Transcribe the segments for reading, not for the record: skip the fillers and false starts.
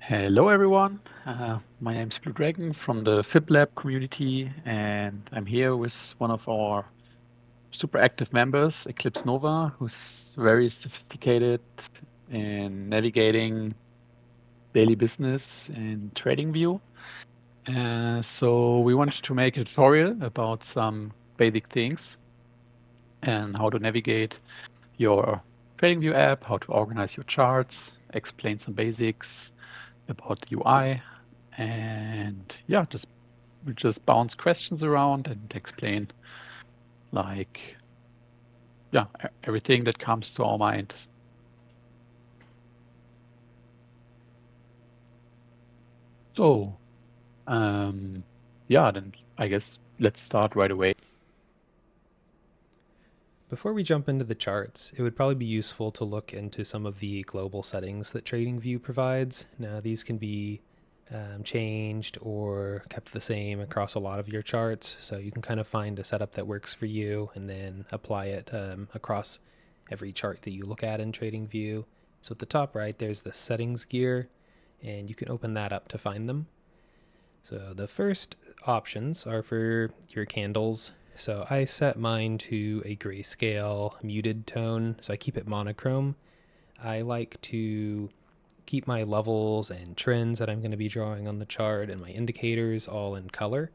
Hello everyone, my name is Blue Dragon from the Fib Lab community, and I'm here with one of our super active members, Eclipse Nova, who's very sophisticated in navigating daily business in TradingView. So we wanted to make a tutorial about some basic things and how to navigate your TradingView app, how to organize your charts, explain some basics about the UI, and yeah, we just bounce questions around and explain like everything that comes to our mind. So then I guess let's start right away. Before we jump into the charts, it would probably be useful to look into some of the global settings that TradingView provides. Now, these can be changed or kept the same across a lot of your charts, so you can kind of find a setup that works for you and then apply it across every chart that you look at in TradingView. So at the top right, there's the settings gear, and you can open that up to find them. So the first options are for your candles. So I set mine to a grayscale muted tone, so I keep it monochrome. I like to keep my levels and trends that I'm going to be drawing on the chart and my indicators all in color.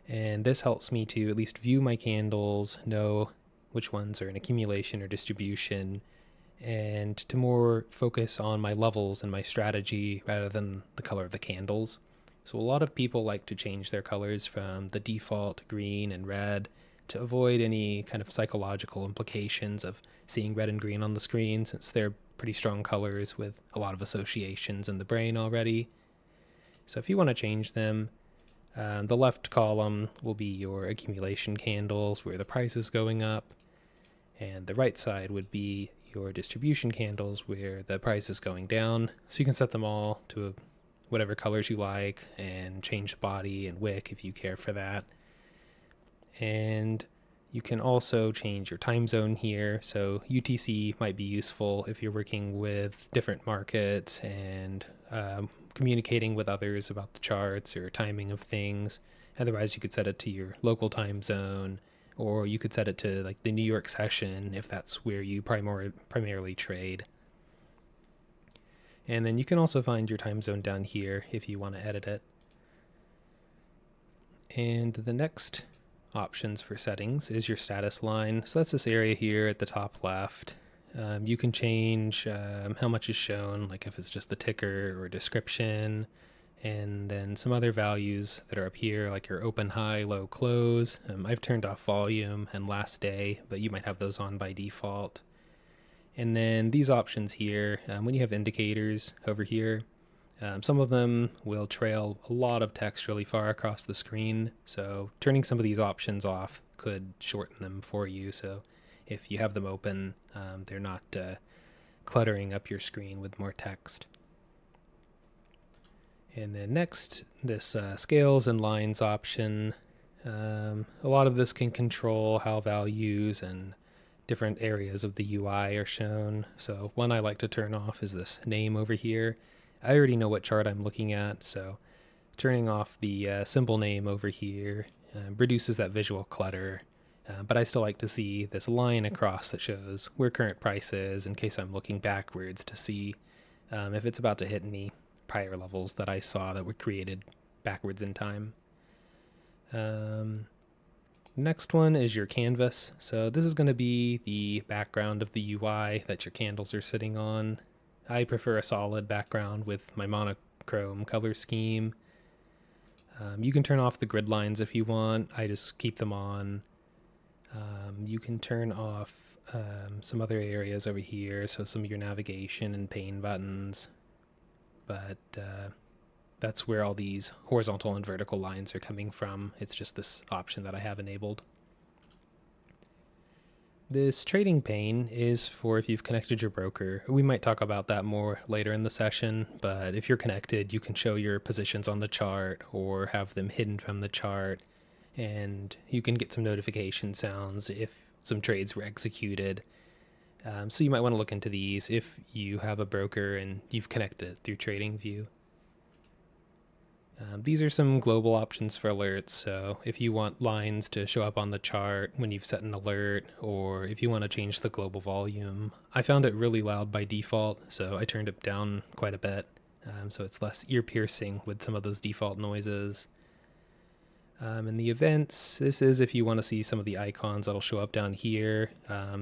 And this helps me to at least view my candles, know which ones are in accumulation or distribution, and to more focus on my levels and my strategy rather than the color of the candles. So a lot of people like to change their colors from the default green and red to avoid any kind of psychological implications of seeing red and green on the screen, since they're pretty strong colors with a lot of associations in the brain already. So if you want to change them, the left column will be your accumulation candles where the price is going up, and the right side would be your distribution candles where the price is going down. So you can set them all to whatever colors you like and change the body and wick if you care for that. And you can also change your time zone here. So UTC might be useful if you're working with different markets and communicating with others about the charts or timing of things. Otherwise, you could set it to your local time zone, or you could set it to like the New York session if that's where you primarily trade. And then you can also find your time zone down here if you want to edit it. And the next options for settings is your status line. So that's this area here at the top left. You can change how much is shown, like if it's just the ticker or description, and then some other values that are up here, like your open, high, low, close. I've turned off volume and last day, but you might have those on by default. And then these options here, when you have indicators over here, some of them will trail a lot of text really far across the screen, so turning some of these options off could shorten them for you. So if you have them open, they're not cluttering up your screen with more text. And then next, this scales and lines option. A lot of this can control how values and different areas of the UI are shown. So one I like to turn off is this name over here. I already know what chart I'm looking at, so turning off the symbol name over here reduces that visual clutter. But I still like to see this line across that shows where current price is in case I'm looking backwards to see if it's about to hit any prior levels that I saw that were created backwards in time. Next one is your canvas. So this is going to be the background of the UI that your candles are sitting on. I prefer a solid background with my monochrome color scheme. You can turn off the grid lines if you want. I just keep them on. You can turn off some other areas over here, so some of your navigation and pane buttons. But that's where all these horizontal and vertical lines are coming from. It's just this option that I have enabled. This trading pane is for if you've connected your broker. We might talk about that more later in the session, but if you're connected, you can show your positions on the chart or have them hidden from the chart, and you can get some notification sounds if some trades were executed. So you might want to look into these if you have a broker and you've connected it through TradingView. These are some global options for alerts. So if you want lines to show up on the chart when you've set an alert, or if you want to change the global volume, I found it really loud by default, so I turned it down quite a bit. So it's less ear piercing with some of those default noises. In the events, this is if you want to see some of the icons that'll show up down here.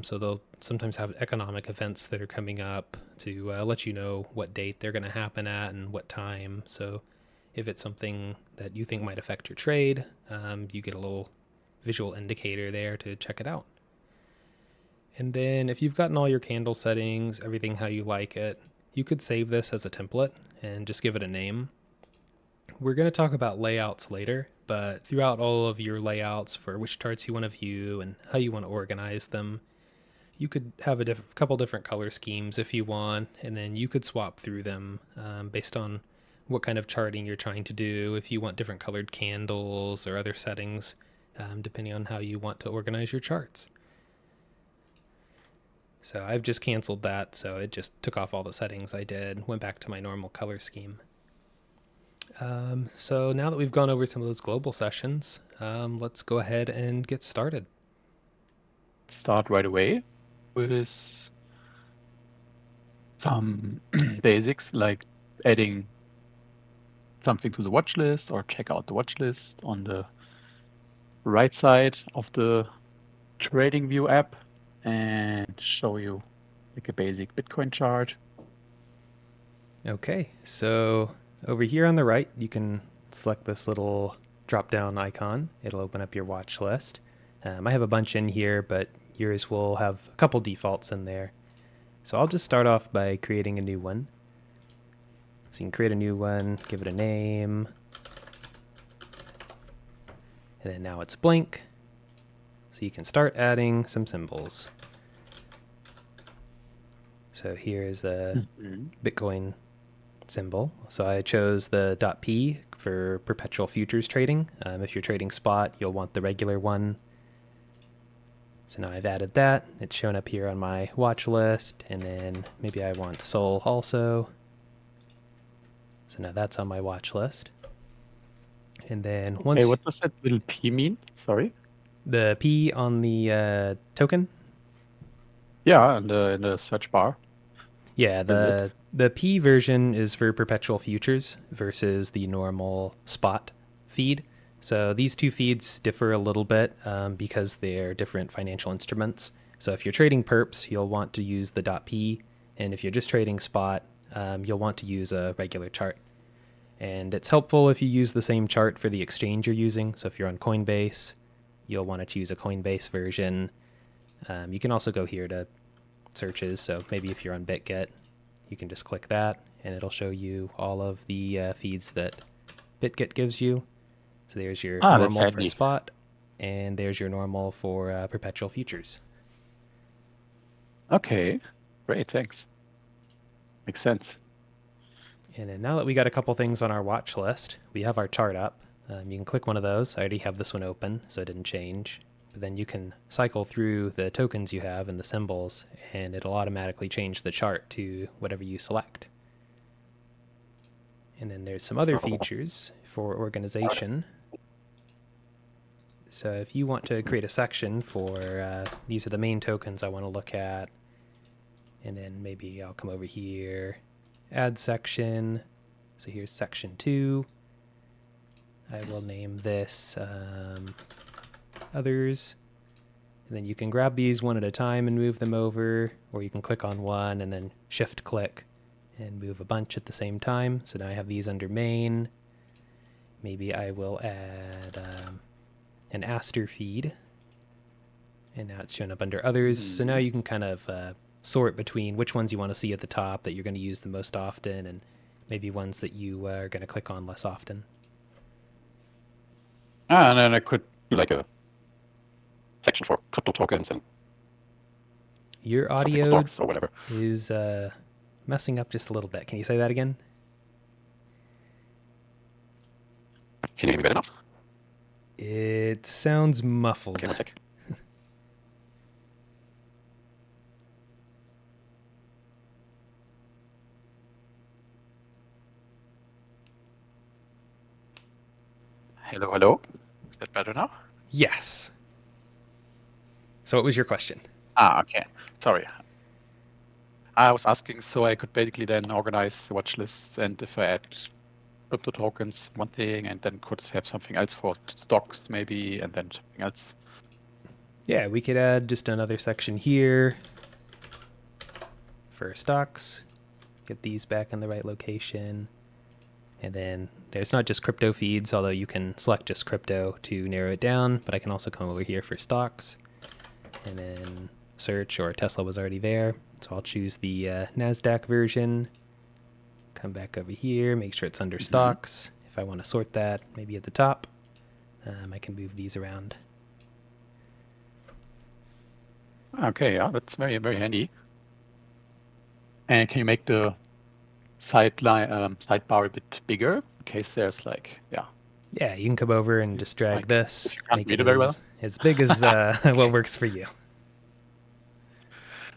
So they'll sometimes have economic events that are coming up to let you know what date they're going to happen at and what time. So if it's something that you think might affect your trade, you get a little visual indicator there to check it out. And then if you've gotten all your candle settings, everything how you like it, you could save this as a template and just give it a name. We're going to talk about layouts later, but throughout all of your layouts for which charts you want to view and how you want to organize them, you could have a couple different color schemes if you want, and then you could swap through them based on what kind of charting you're trying to do, if you want different colored candles or other settings, depending on how you want to organize your charts. So I've just canceled that, so it just took off all the settings I did, went back to my normal color scheme. So now that we've gone over some of those global sessions, let's go ahead and get started. Start right away with some basics like adding something to the watch list or check out the watch list on the right side of the TradingView app and show you like a basic Bitcoin chart. Okay, so over here on the right, you can select this little drop-down icon. It'll open up your watch list. I have a bunch in here, but yours will have a couple defaults in there. So I'll just start off by creating a new one. So you can create a new one, give it a name, and then now it's blank. So you can start adding some symbols. So here's the Bitcoin symbol. So I chose the .p for perpetual futures trading. If you're trading spot, you'll want the regular one. So now I've added that. It's shown up here on my watch list, and then maybe I want Sol also. So now that's on my watch list. And then once... Hey, what does that little P mean? Sorry? The P on the token? Yeah, in the search bar. Yeah, the P version is for perpetual futures versus the normal spot feed. So these two feeds differ a little bit because they're different financial instruments. So if you're trading perps, you'll want to use the .p, and if you're just trading spot, you'll want to use a regular chart. And it's helpful if you use the same chart for the exchange you're using. So if you're on Coinbase, you'll want to choose a Coinbase version. You can also go here to searches. So maybe if you're on BitGet, you can just click that and it'll show you all of the feeds that BitGet gives you. So there's your normal for spot, and there's your normal for perpetual futures. Okay, great, thanks. Makes sense. And then now that we got a couple things on our watch list, we have our chart up. You can click one of those. I already have this one open, so it didn't change. But then you can cycle through the tokens you have and the symbols, and it'll automatically change the chart to whatever you select. And then there's some other features for organization. So if you want to create a section for these are the main tokens I want to look at, and then maybe I'll come over here, add section. So here's section 2. I will name this others. And then you can grab these one at a time and move them over, or you can click on one and then shift click and move a bunch at the same time. So now I have these under main. Maybe I will add an Aster feed. And now it's shown up under others. So now you can kind of sort between which ones you want to see at the top that you're going to use the most often, and maybe ones that you are going to click on less often. And then I could do like a section for crypto tokens and your audio or whatever. Is messing up just a little bit. Can you say that again? Can you hear me better now? It sounds muffled. Okay, one sec. Hello, hello. Is that better now? Yes. So what was your question? Okay. Sorry. I was asking so I could basically then organize the watch list, and if I add crypto tokens, one thing, and then could have something else for stocks maybe, and then something else. Yeah, we could add just another section here for stocks. Get these back in the right location. And then there's not just crypto feeds, although you can select just crypto to narrow it down, but I can also come over here for stocks. And then search, or Tesla was already there. So I'll choose the NASDAQ version. Come back over here, make sure it's under stocks. If I want to sort that, maybe at the top, I can move these around. Okay, yeah, that's very, very handy. And can you make the sidebar a bit bigger in case there's like, Yeah, you can come over and just drag like if this, you can't make read it it very well? as big as what works for you.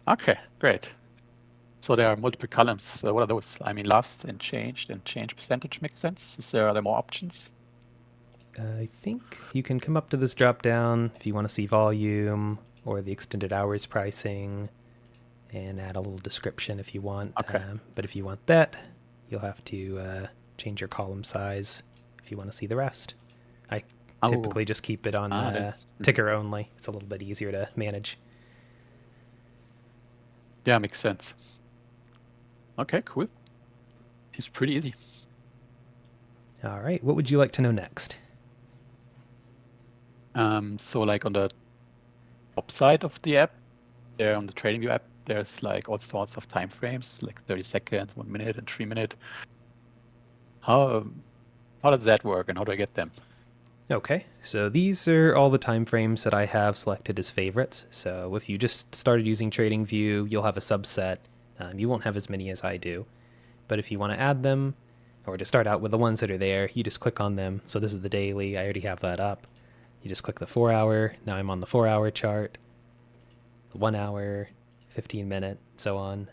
Okay, great. So there are multiple columns. So what are those? I mean, last and change percentage makes sense. Are there more options? I think you can come up to this drop down if you want to see volume or the extended hours pricing, and add a little description if you want. Okay. But if you want that, you'll have to change your column size if you want to see the rest. I typically just keep it on ticker only. It's a little bit easier to manage. Yeah, makes sense. Okay, cool. It's pretty easy. All right, what would you like to know next? So like on the top side of the app, there on the TradingView app, there's like all sorts of time frames, like 30 seconds, 1 minute, and 3 minute. How does that work, and how do I get them? Okay, so these are all the time frames that I have selected as favorites. So if you just started using TradingView, you'll have a subset. You won't have as many as I do. But if you want to add them, or to start out with the ones that are there, you just click on them. So this is the daily. I already have that up. You just click the 4 hour. Now I'm on the 4 hour chart, the 1 hour, 15-minute, so on.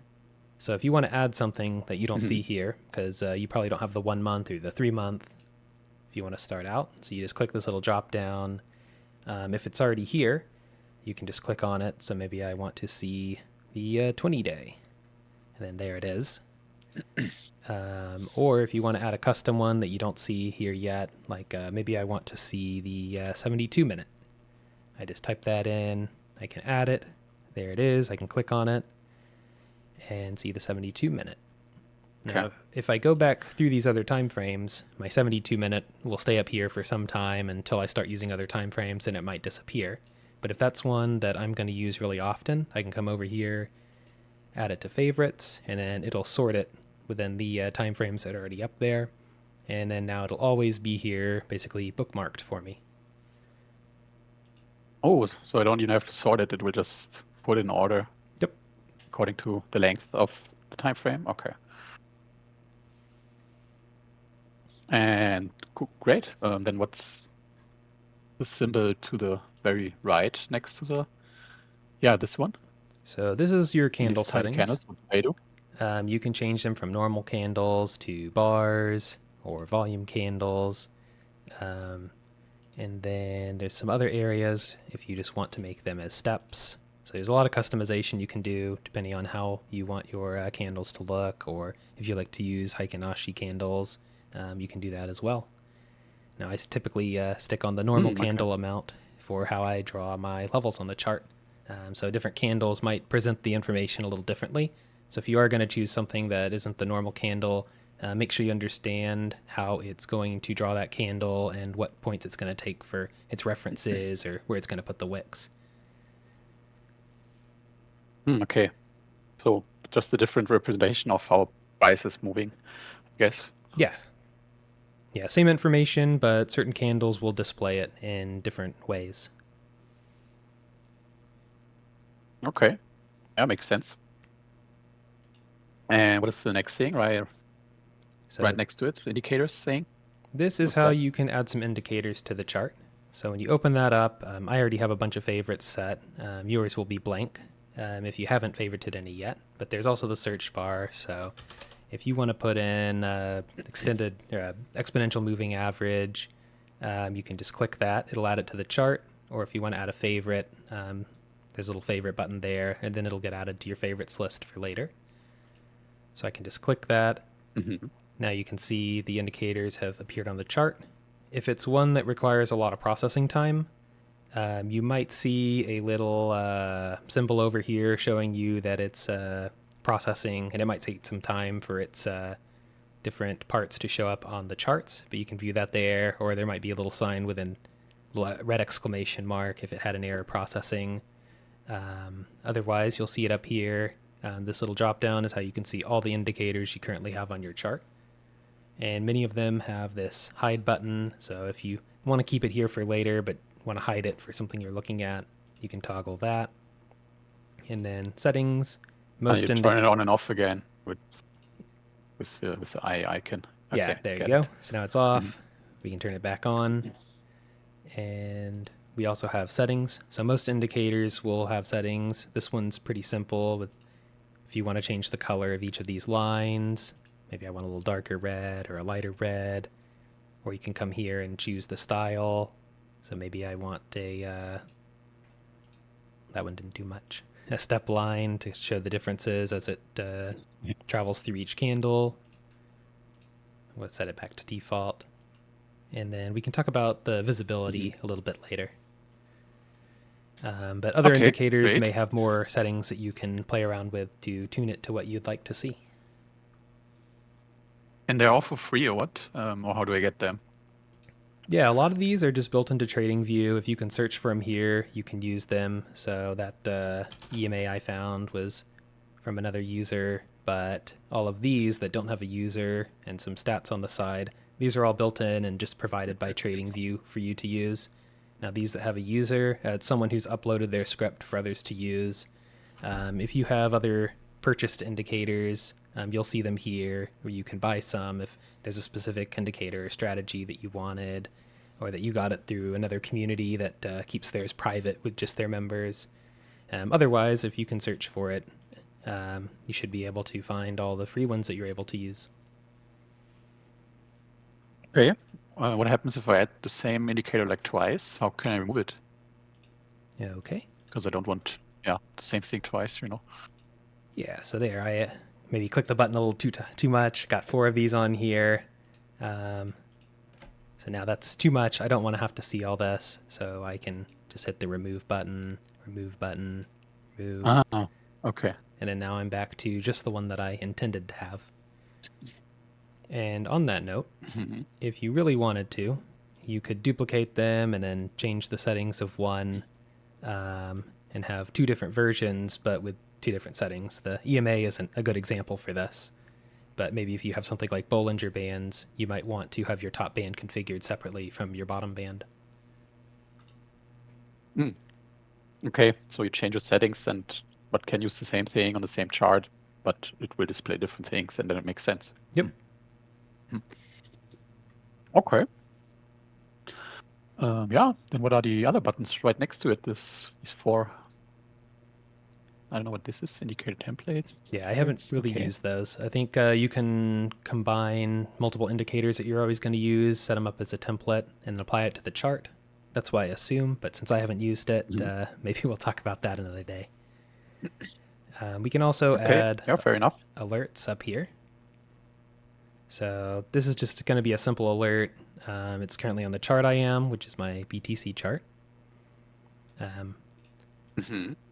So if you want to add something that you don't see here, because you probably don't have the 1 month or the 3 month, if you want to start out, so you just click this little drop down. If it's already here, you can just click on it. So maybe I want to see the 20 day, and then there it is. Or if you want to add a custom one that you don't see here yet, like maybe I want to see the 72 minute. I just type that in, I can add it, there it is, I can click on it and see the 72 minute. Now, if I go back through these other time frames, my 72 minute will stay up here for some time until I start using other time frames, and it might disappear. But if that's one that I'm going to use really often, I can come over here, add it to favorites, and then it'll sort it within the time frames that are already up there. And then now it'll always be here, basically bookmarked for me. Oh, so I don't even have to sort it. It will just put in order. Yep. According to the length of the time frame. Okay. And cool, great. Then what's the symbol to the very right next to the, this one? So this is your candle These tiny settings. candles, what do they do? You can change them from normal candles to bars or volume candles. And then there's some other areas if you just want to make them as steps. So there's a lot of customization you can do depending on how you want your candles to look, or if you like to use Heikinashi candles, you can do that as well. Now I typically stick on the normal candle amount for how I draw my levels on the chart. So different candles might present the information a little differently. So if you are going to choose something that isn't the normal candle, make sure you understand how it's going to draw that candle and what points it's going to take for its references or where it's going to put the wicks. Okay. So just a different representation of how price is moving, I guess. Yeah. Yeah, same information, but certain candles will display it in different ways. Okay. Yeah, makes sense. And what is the next thing, right next to it? Indicators thing? This is how you can add some indicators to the chart. So when you open that up, I already have a bunch of favorites set. Yours will be blank if you haven't favorited any yet. But there's also the search bar. So if you want to put in extended exponential moving average, You can just click that. It'll add it to the chart. Or if you want to add a favorite, there's a little favorite button there, and then it'll get added to your favorites list for later. So I can just click that. Mm-hmm. Now you can see the indicators have appeared on the chart. If it's one that requires a lot of processing time, you might see a little symbol over here showing you that it's processing, and it might take some time for its different parts to show up on the charts, but you can view that there, or there might be a little sign with a red exclamation mark if it had an error processing. Otherwise, you'll see it up here. This little drop down is how you can see all the indicators you currently have on your chart. And many of them have this hide button, so if you want to keep it here for later but want to hide it for something you're looking at, you can toggle that. And then settings. And you turn it on and off again with the eye icon. Okay, yeah, there you go. it. So now it's off. We can turn it back on. And we also have settings. So most indicators will have settings. This one's pretty simple. With if you want to change the color of each of these lines, maybe I want a little darker red or a lighter red, or you can come here and choose the style. So maybe I want a, that one didn't do much, a step line to show the differences as it travels through each candle. We'll set it back to default. And then we can talk about the visibility a little bit later. But other indicators may have more settings that you can play around with to tune it to what you'd like to see. And they're all for free or what? Or how do I get them? Yeah, a lot of these are just built into TradingView. If you can search for them here, you can use them. So that EMA I found was from another user, but all of these that don't have a user and some stats on the side, these are all built in and just provided by TradingView for you to use. Now these that have a user, it's someone who's uploaded their script for others to use. If you have other purchased indicators, you'll see them here, where you can buy some if there's a specific indicator or strategy that you wanted, or that you got it through another community that keeps theirs private with just their members. Otherwise, if you can search for it, you should be able to find all the free ones that you're able to use. Okay. What happens if I add the same indicator like twice? How can I remove it? Yeah, okay. Because I don't want, the same thing twice, Yeah, so there, I maybe clicked the button a little too much. Got 4 of these on here. So now that's too much. I don't want to have to see all this, so I can just hit the remove button, remove. Ah, okay. And then now I'm back to just the one that I intended to have. And on that note, if you really wanted to, you could duplicate them and then change the settings of one and have 2 different versions, but with 2 different settings. The EMA isn't a good example for this, but maybe if you have something like Bollinger Bands, you might want to have your top band configured separately from your bottom band. Okay, so you change your settings but can use the same thing on the same chart, but it will display different things, and then it makes sense. Yep. Okay. Then what are the other buttons right next to it? These 4. I don't know what this is. Indicator templates. Yeah, I haven't really used those. I think you can combine multiple indicators that you're always going to use, set them up as a template, and apply it to the chart. That's why I assume, but since I haven't used it, maybe we'll talk about that another day. We can also add fair enough. alerts up here. So this is just going to be a simple alert. It's currently on the chart I am, which is my BTC chart.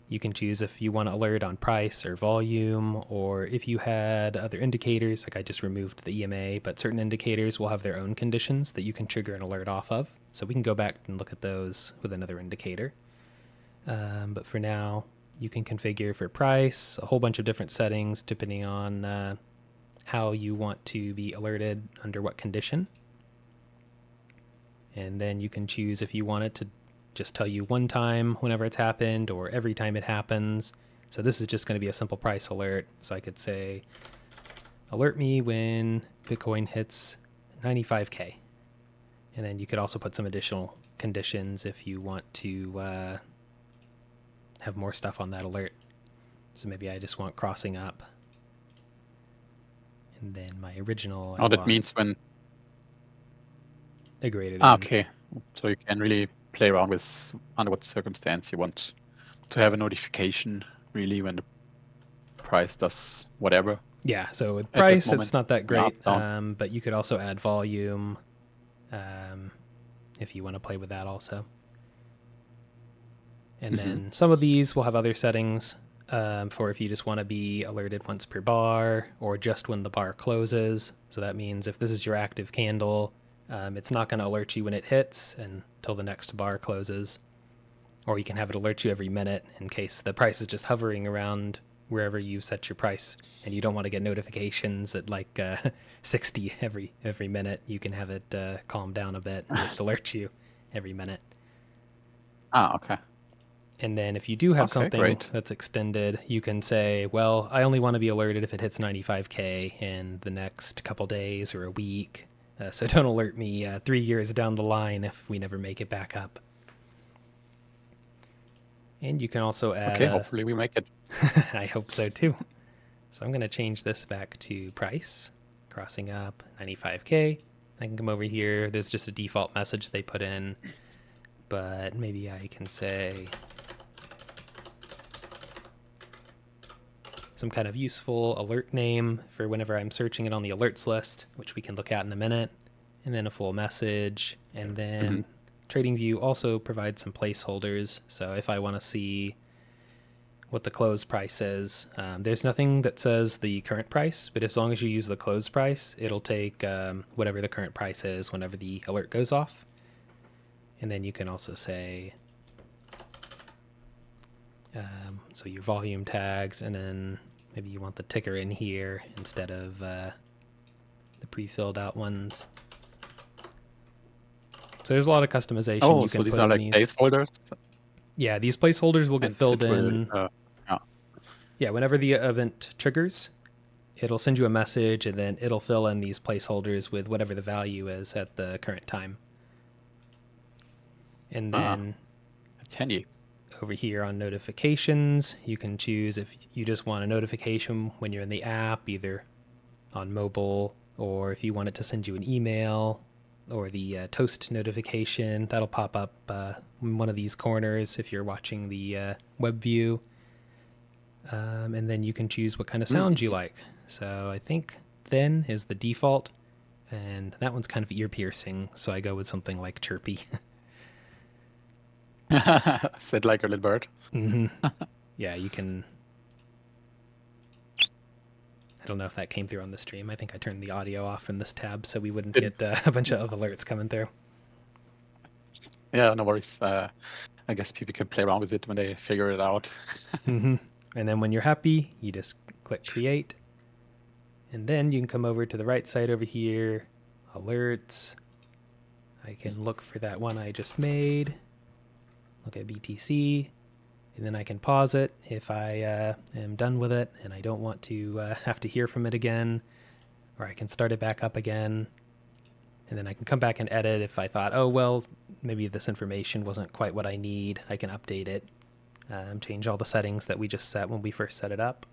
You can choose if you want to alert on price or volume, or if you had other indicators, like I just removed the EMA, but certain indicators will have their own conditions that you can trigger an alert off of. So we can go back and look at those with another indicator. But for now, you can configure for price, a whole bunch of different settings depending on how you want to be alerted under what condition. And then you can choose if you want it to just tell you one time whenever it's happened or every time it happens. So this is just going to be a simple price alert. So I could say, alert me when Bitcoin hits 95K. And then you could also put some additional conditions if you want to have more stuff on that alert. So maybe I just want crossing up. And then my original. That means when a greater than. Okay. So you can really play around with under what circumstance you want to have a notification, really, when the price does whatever Yeah, so with at that price, it's moment. not that Yeah, up, great, down. but you could also add volume if you want to play with that also. And then some of these will have other settings for if you just want to be alerted once per bar or just when the bar closes. So that means if this is your active candle, it's not going to alert you when it hits until the next bar closes. Or you can have it alert you every minute in case the price is just hovering around wherever you set your price and you don't want to get notifications at like 60 every minute. You can have it calm down a bit and just alert you every minute. Okay. And then if you do have Okay, something great. that's extended, you can say, well, I only want to be alerted if it hits 95K in the next couple days or a week. So don't alert me 3 years down the line if we never make it back up. And you can also add Okay, hopefully we make it. I hope so too. So I'm going to change this back to price, crossing up 95K. I can come over here. There's just a default message they put in, but maybe I can say some kind of useful alert name for whenever I'm searching it on the alerts list, which we can look at in a minute, and then a full message. And then TradingView also provides some placeholders. So if I want to see what the close price is, there's nothing that says the current price, but as long as you use the close price, it'll take whatever the current price is whenever the alert goes off. And then you can also say, so your volume tags, and then maybe you want the ticker in here instead of the pre-filled out ones. So there's a lot of customization you So can these put are in like these. placeholders, Yeah, these placeholders will get and filled it will, in. yeah. Yeah, whenever the event triggers, it'll send you a message, and then it'll fill in these placeholders with whatever the value is at the current time. And then That's handy. over here on notifications, you can choose if you just want a notification when you're in the app, either on mobile, or if you want it to send you an email, or the toast notification. That'll pop up in one of these corners if you're watching the web view. And then you can choose what kind of sound you like. So I think thin is the default, and that one's kind of ear piercing, so I go with something like chirpy. Said like a little bird. Yeah, you can. I don't know if that came through on the stream. I think I turned the audio off in this tab so we wouldn't Didn't. get a bunch of alerts coming through. Yeah, no worries. I guess people can play around with it when they figure it out. And then when you're happy, you just click create. And then you can come over to the right side over here, alerts. I can look for that one I just made, look at BTC, and then I can pause it if I am done with it and I don't want to have to hear from it again, or I can start it back up again. And then I can come back and edit if I thought, oh, well, maybe this information wasn't quite what I need. I can update it, change all the settings that we just set when we first set it up.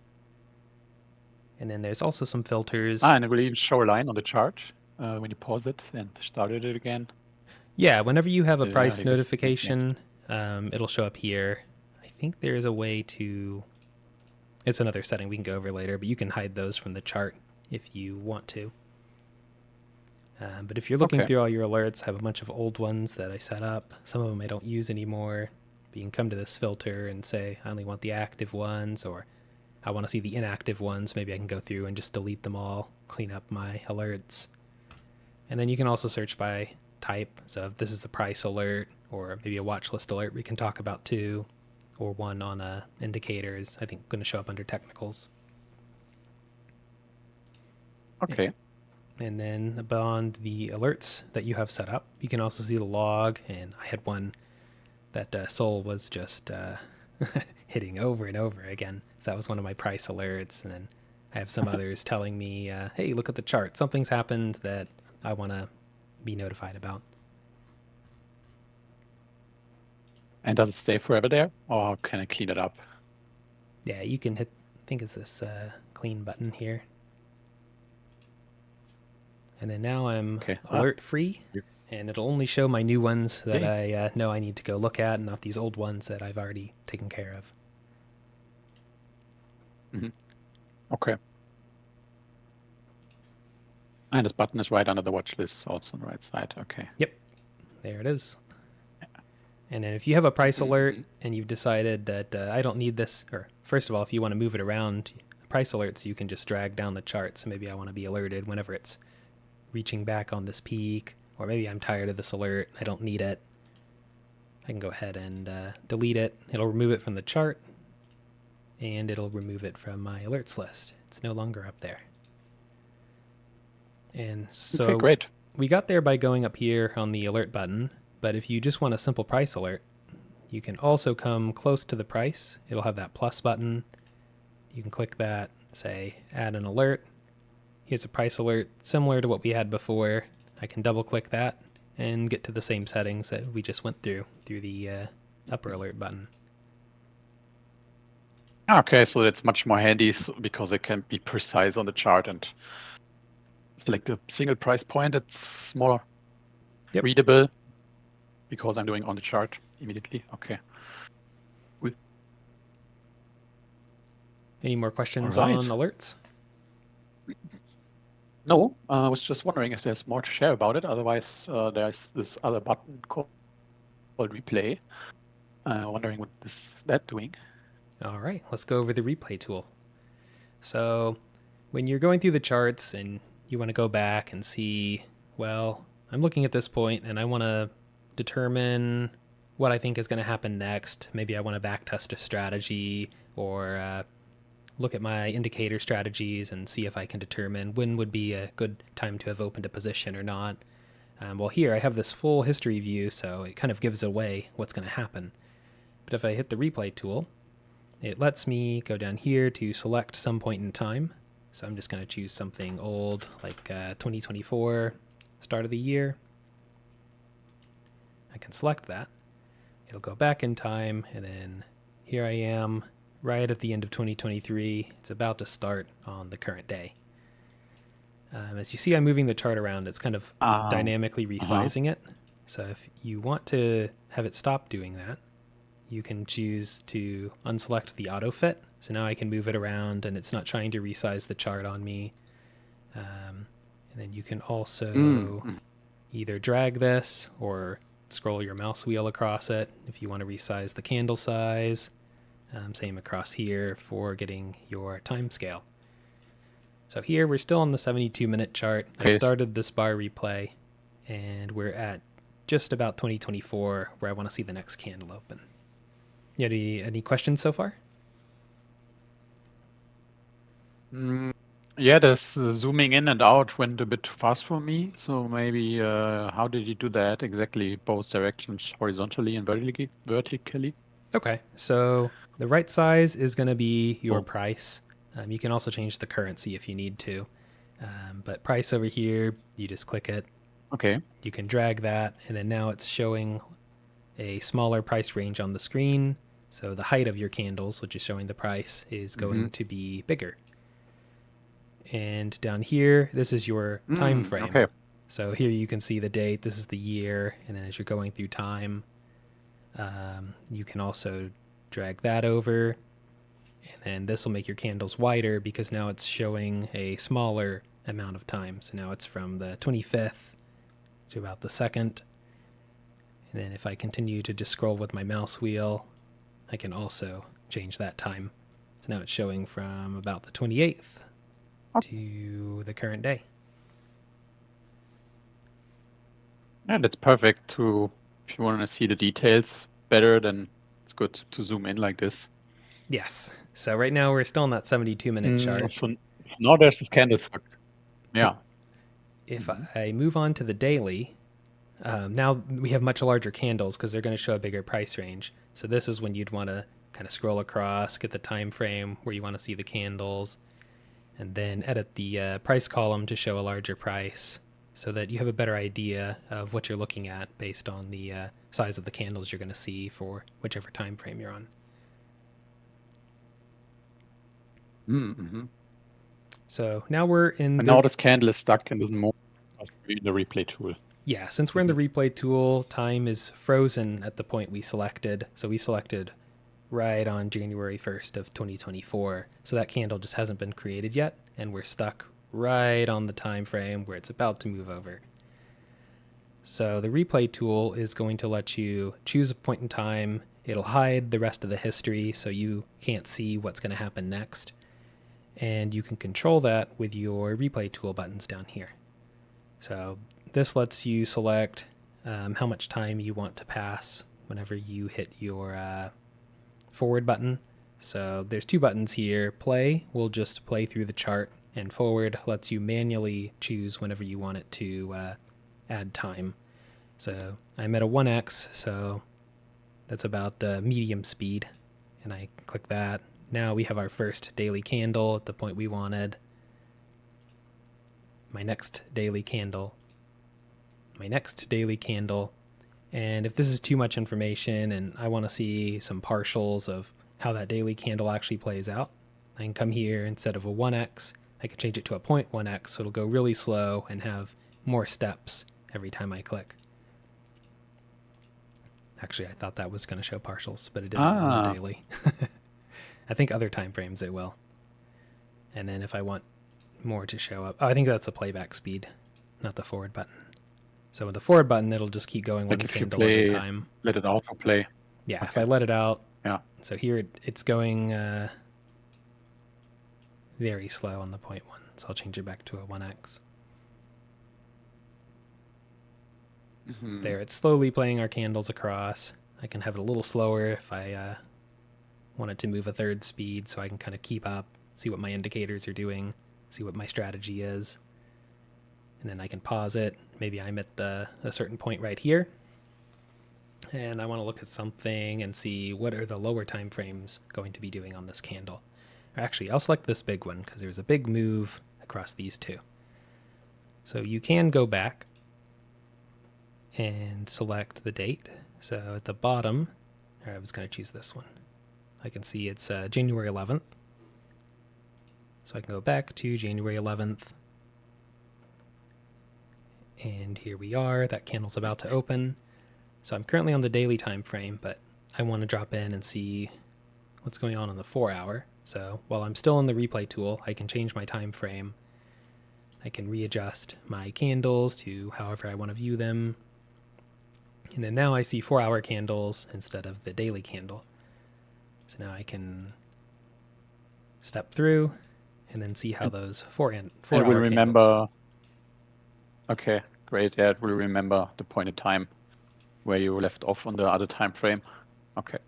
And then there's also some filters. And it will even show a line on the chart when you pause it and started it again. Yeah, whenever you have a price I guess, notification, it'll show up here. I think there's a way to... It's another setting we can go over later, but you can hide those from the chart if you want to. But if you're looking through all your alerts, I have a bunch of old ones that I set up. Some of them I don't use anymore. But you can come to this filter and say, I only want the active ones, or I want to see the inactive ones. Maybe I can go through and just delete them all, clean up my alerts. And then you can also search by type. So if this is a price alert, or maybe a watch list alert we can talk about too, or one on indicators, I think going to show up under technicals. Okay. And then beyond the alerts that you have set up, you can also see the log. And I had one that Sol was just hitting over and over again. So that was one of my price alerts. And then I have some others telling me, hey, look at the chart. Something's happened that I want to be notified about. And does it stay forever there, or can I clean it up? Yeah, you can hit, I think it's this clean button here. And then now I'm alert free. and it'll only show my new ones that Okay. I know I need to go look at, and not these old ones that I've already taken care of. Mhm. Okay. And this button is right under the watch list, also on the right side. Okay. Yep, there it is. And then if you have a price alert Mhm. and you've decided that I don't need this, or first of all, if you want to move it around, price alerts you can just drag down the chart. So maybe I want to be alerted whenever it's reaching back on this peak, or maybe I'm tired of this alert, I don't need it. I can go ahead and delete it. It'll remove it from the chart, and it'll remove it from my alerts list. It's no longer up there. And Okay, so great. we got there by going up here on the alert button, but if you just want a simple price alert, you can also come close to the price. It'll have that plus button. You can click that, say add an alert. Here's a price alert similar to what we had before. I can double click that and get to the same settings that we just went through the upper alert button. Okay, so that's much more handy because it can be precise on the chart and select a single price point. It's more readable because I'm doing on the chart immediately. Okay. Cool. Any more All questions right. on alerts? No, I was just wondering if there's more to share about it. Otherwise, there's this other button called replay. Wondering what is that doing? All right, let's go over the replay tool. So when you're going through the charts and you want to go back and see, well, I'm looking at this point and I want to determine what I think is going to happen next. Maybe I want to backtest a strategy or look at my indicator strategies and see if I can determine when would be a good time to have opened a position or not. Well, here I have this full history view, so it kind of gives away what's going to happen. But if I hit the replay tool, it lets me go down here to select some point in time. So I'm just going to choose something old, like 2024, start of the year. I can select that. It'll go back in time, and then here I am, right at the end of 2023. It's about to start on the current day. As you see, I'm moving the chart around. It's kind of dynamically resizing it. So if you want to have it stop doing that, you can choose to unselect the auto fit. So now I can move it around and it's not trying to resize the chart on me. And then you can also either drag this or scroll your mouse wheel across it if you want to resize the candle size. Same across here for getting your time scale. So here we're still on the 72-minute chart. Okay. I started this bar replay and we're at just about 2024 where I want to see the next candle open. Any questions so far? Yeah, this zooming in and out went a bit too fast for me. So maybe how did you do that exactly? Both directions, horizontally and vertically? Okay, so the right size is going to be your price. You can also change the currency if you need to. But price over here, you just click it. Okay. You can drag that, and then now it's showing a smaller price range on the screen. So the height of your candles, which is showing the price, is going to be bigger. And down here, this is your time frame. Okay. So here you can see the date, this is the year, and then as you're going through time, you can also drag that over, and then this will make your candles wider because now it's showing a smaller amount of time. So now it's from the 25th to about the 2nd. And then if I continue to just scroll with my mouse wheel, I can also change that time. So now it's showing from about the 28th to the current day. Yeah, that's perfect if you want to see the details better, then it's good to zoom in like this. Yes. So right now we're still on that 72-minute chart. So now there's this candlestick. Yeah. If I move on to the daily, now we have much larger candles because they're going to show a bigger price range. So this is when you'd want to kind of scroll across, get the time frame where you want to see the candles, and then edit the price column to show a larger price so that you have a better idea of what you're looking at based on the size of the candles you're going to see for whichever time frame you're on. So now we're in and now this candle is stuck and doesn't move in the replay tool. Yeah, since we're in the replay tool, time is frozen at the point we selected. So we selected right on January 1st of 2024. So that candle just hasn't been created yet, and we're stuck right on the time frame where it's about to move over. So the replay tool is going to let you choose a point in time. It'll hide the rest of the history so you can't see what's going to happen next. And you can control that with your replay tool buttons down here. So this lets you select how much time you want to pass whenever you hit your forward button. So there's two buttons here. Play will just play through the chart, and forward lets you manually choose whenever you want it to add time. So I'm at a 1x, so that's about medium speed, and I click that. Now we have our first daily candle at the point we wanted. My next daily candle. My next daily candle. And if this is too much information and I want to see some partials of how that daily candle actually plays out, I can come here. Instead of a 1x, I can change it to a 0.1x, so it'll go really slow and have more steps every time I click. Actually, I thought that was going to show partials, but it didn't on the daily. I think other time frames it will. And then if I want more to show up, I think that's the playback speed, not the forward button. So with the forward button, it'll just keep going Like one if you candle at a play, time. let it autoplay. Yeah, Okay. if I let it out. Yeah. So here it's going very slow on the 0.1. So I'll change it back to a 1x. There, it's slowly playing our candles across. I can have it a little slower if I want it to move a third speed, so I can kind of keep up, see what my indicators are doing, see what my strategy is. And then I can pause it. Maybe I'm at a certain point right here, and I want to look at something and see what are the lower time frames going to be doing on this candle. Actually, I'll select this big one because there's a big move across these two. So you can go back and select the date. So at the bottom, I was going to choose this one. I can see it's January 11th. So I can go back to January 11th. And here we are. That candle's about to open. So I'm currently on the daily time frame, but I want to drop in and see what's going on the 4 hour. So while I'm still in the replay tool, I can change my time frame. I can readjust my candles to however I want to view them. And then now I see 4 hour candles instead of the daily candle. So now I can step through and then see how those 4 hour remember, candles. Okay, great. Yeah, it will remember the point in time where you left off on the other time frame. Okay.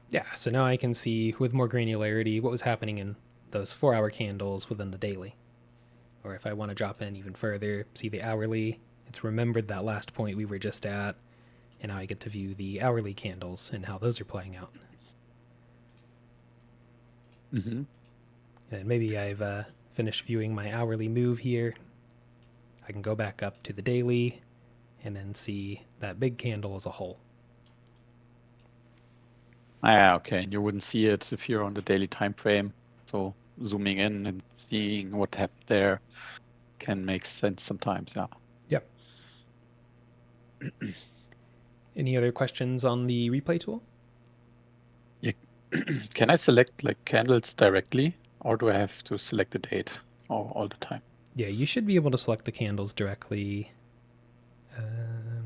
Yeah, so now I can see with more granularity what was happening in those 4 hour candles within the daily. Or if I want to drop in even further, see the hourly, it's remembered that last point we were just at, and now I get to view the hourly candles and how those are playing out. And maybe I've finished viewing my hourly move here. I can go back up to the daily and then see that big candle as a whole. Okay. And you wouldn't see it if you're on the daily time frame. So zooming in and seeing what happened there can make sense sometimes. Yeah. Yep. Any other questions on the replay tool? Yeah. Can I select like candles directly, or do I have to select the date all the time? Yeah, you should be able to select the candles directly.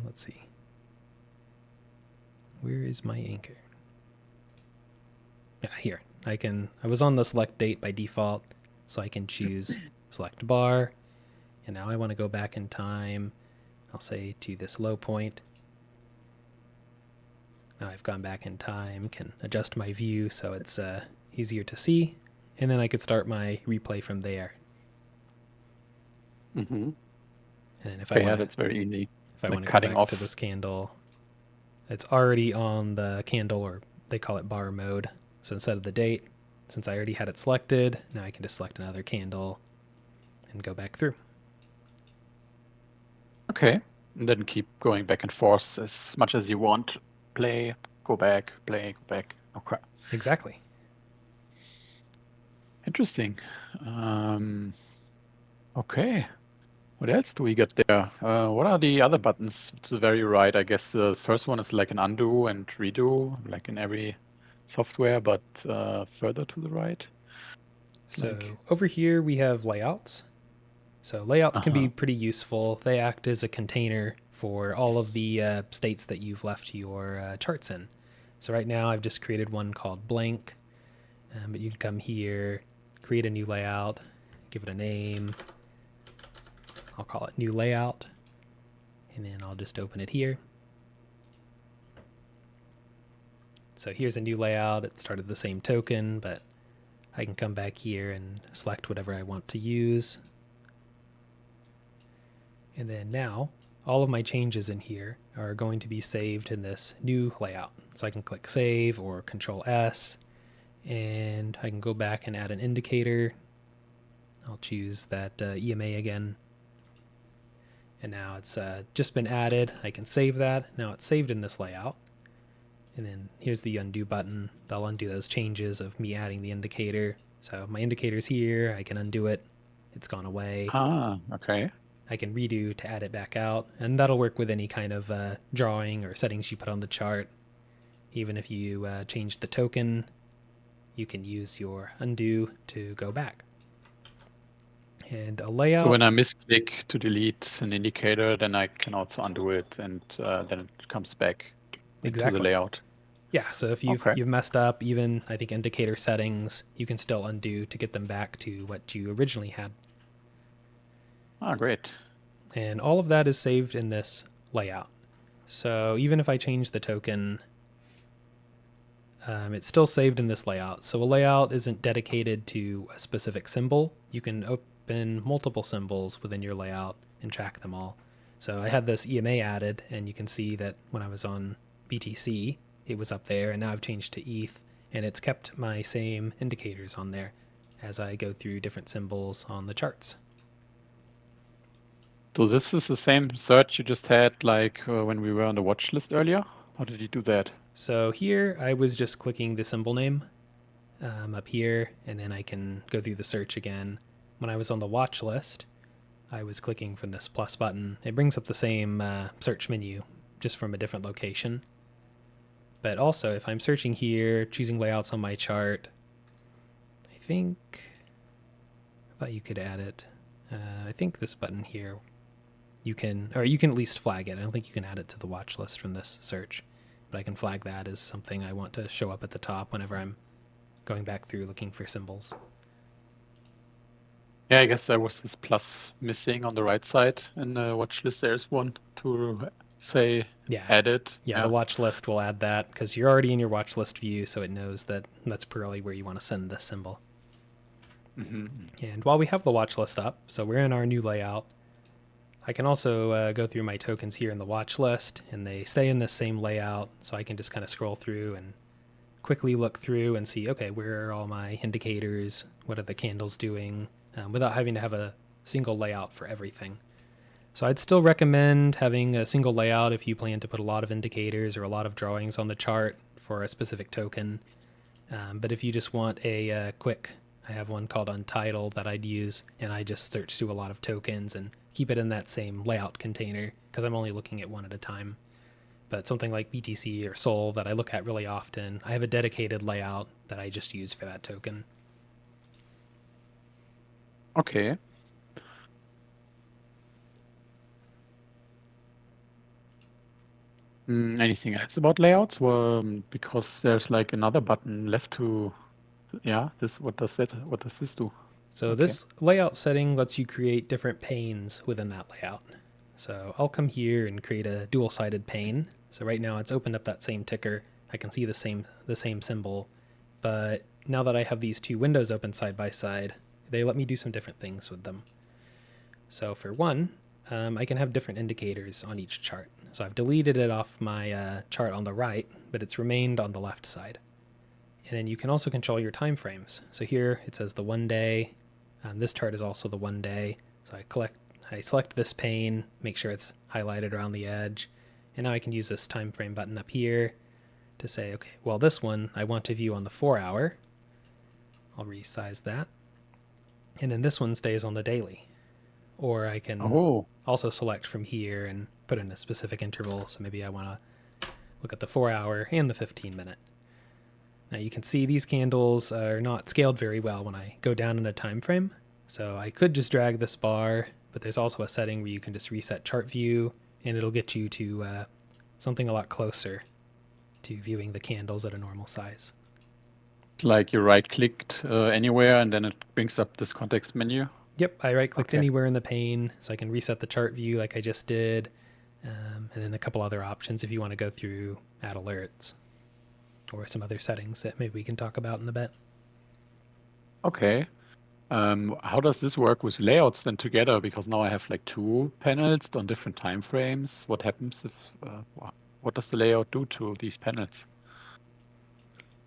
Let's see. Where is my anchor? Yeah, here. I was on the select date by default, so I can choose select bar. And now I want to go back in time. I'll say to this low point. Now I've gone back in time, can adjust my view so it's easier to see. And then I could start my replay from there. And if I want that's very easy. If I Like want to go cutting back off to this candle, it's already on the candle, or they call it bar mode. So instead of the date, since I already had it selected, now I can just select another candle and go back through. Okay. And then keep going back and forth as much as you want. Play, go back, play, go back. Okay. Exactly. Interesting. Okay. What else do we get there? What are the other buttons to the very right? I guess the first one is like an undo and redo, like in every software, but further to the right. So over here we have layouts. So layouts can be Uh-huh. pretty useful. They act as a container for all of the states that you've left your charts in. So right now I've just created one called blank, but you can come here, create a new layout, give it a name. I'll call it new layout, and then I'll just open it here. So here's a new layout. It started the same token, but I can come back here and select whatever I want to use. And then now all of my changes in here are going to be saved in this new layout. So I can click save or Control S, and I can go back and add an indicator. I'll choose that EMA again. And now it's just been added. I can save that. Now it's saved in this layout. And then here's the undo button. That'll undo those changes of me adding the indicator. So my indicator's here. I can undo it. It's gone away. Okay. I can redo to add it back out, and that'll work with any kind of drawing or settings you put on the chart. Even if you change the token, you can use your undo to go back. And a layout. So when I misclick to delete an indicator, then I can also undo it, and then it comes back into the layout. Yeah, so if you've messed up, even I think indicator settings, you can still undo to get them back to what you originally had. Great. And all of that is saved in this layout. So even if I change the token, it's still saved in this layout. So a layout isn't dedicated to a specific symbol. You can open multiple symbols within your layout and track them all. So I had this EMA added, and you can see that when I was on BTC, it was up there, and now I've changed to ETH, and it's kept my same indicators on there as I go through different symbols on the charts. So this is the same search you just had like when we were on the watch list earlier? How did you do that? So here I was just clicking the symbol name up here, and then I can go through the search again. When I was on the watch list, I was clicking from this plus button. It brings up the same search menu, just from a different location. But also, if I'm searching here, choosing layouts on my chart, I thought you could add it. I think this button here, you can at least flag it. I don't think you can add it to the watch list from this search, but I can flag that as something I want to show up at the top whenever I'm going back through looking for symbols. Yeah, I guess there was this plus missing on the right side in the watch list. There's one to say added. Yeah, the watch list will add that because you're already in your watch list view, so it knows that that's probably where you want to send this symbol. Mm-hmm. And while we have the watch list up, so we're in our new layout, I can also go through my tokens here in the watch list, and they stay in this same layout, so I can just kind of scroll through and quickly look through and see, okay, where are all my indicators? What are the candles doing? Without having to have a single layout for everything. So I'd still recommend having a single layout if you plan to put a lot of indicators or a lot of drawings on the chart for a specific token. But if you just want a quick, I have one called Untitled that I'd use, and I just search through a lot of tokens and keep it in that same layout container because I'm only looking at one at a time. But something like BTC or Sol that I look at really often, I have a dedicated layout that I just use for that token. Okay. Anything else about layouts? Well, because there's like another button left to, what does this do? So this layout setting lets you create different panes within that layout. So I'll come here and create a dual-sided pane. So right now it's opened up that same ticker. I can see the same symbol, but now that I have these two windows open side by side, they let me do some different things with them. So for one, I can have different indicators on each chart. So I've deleted it off my chart on the right, but it's remained on the left side. And then you can also control your time frames. So here it says the 1 day. This chart is also the 1 day. So I select this pane, make sure it's highlighted around the edge. And now I can use this time frame button up here to say, okay, well, this one I want to view on the 4 hour. I'll resize that. And then this one stays on the daily. or I can also select from here and put in a specific interval. So maybe I want to look at the 4 hour and the 15 minute. Now you can see these candles are not scaled very well when I go down in a time frame. So I could just drag this bar, but there's also a setting where you can just reset chart view and it'll get you to something a lot closer to viewing the candles at a normal size. Like you right-clicked anywhere and then it brings up this context menu? Yep, I right-clicked anywhere in the pane, so I can reset the chart view like I just did, and then a couple other options if you want to go through add alerts or some other settings that maybe we can talk about in a bit. Okay. How does this work with layouts then together? Because now I have like 2 panels on different time frames. What happens if, what does the layout do to these panels?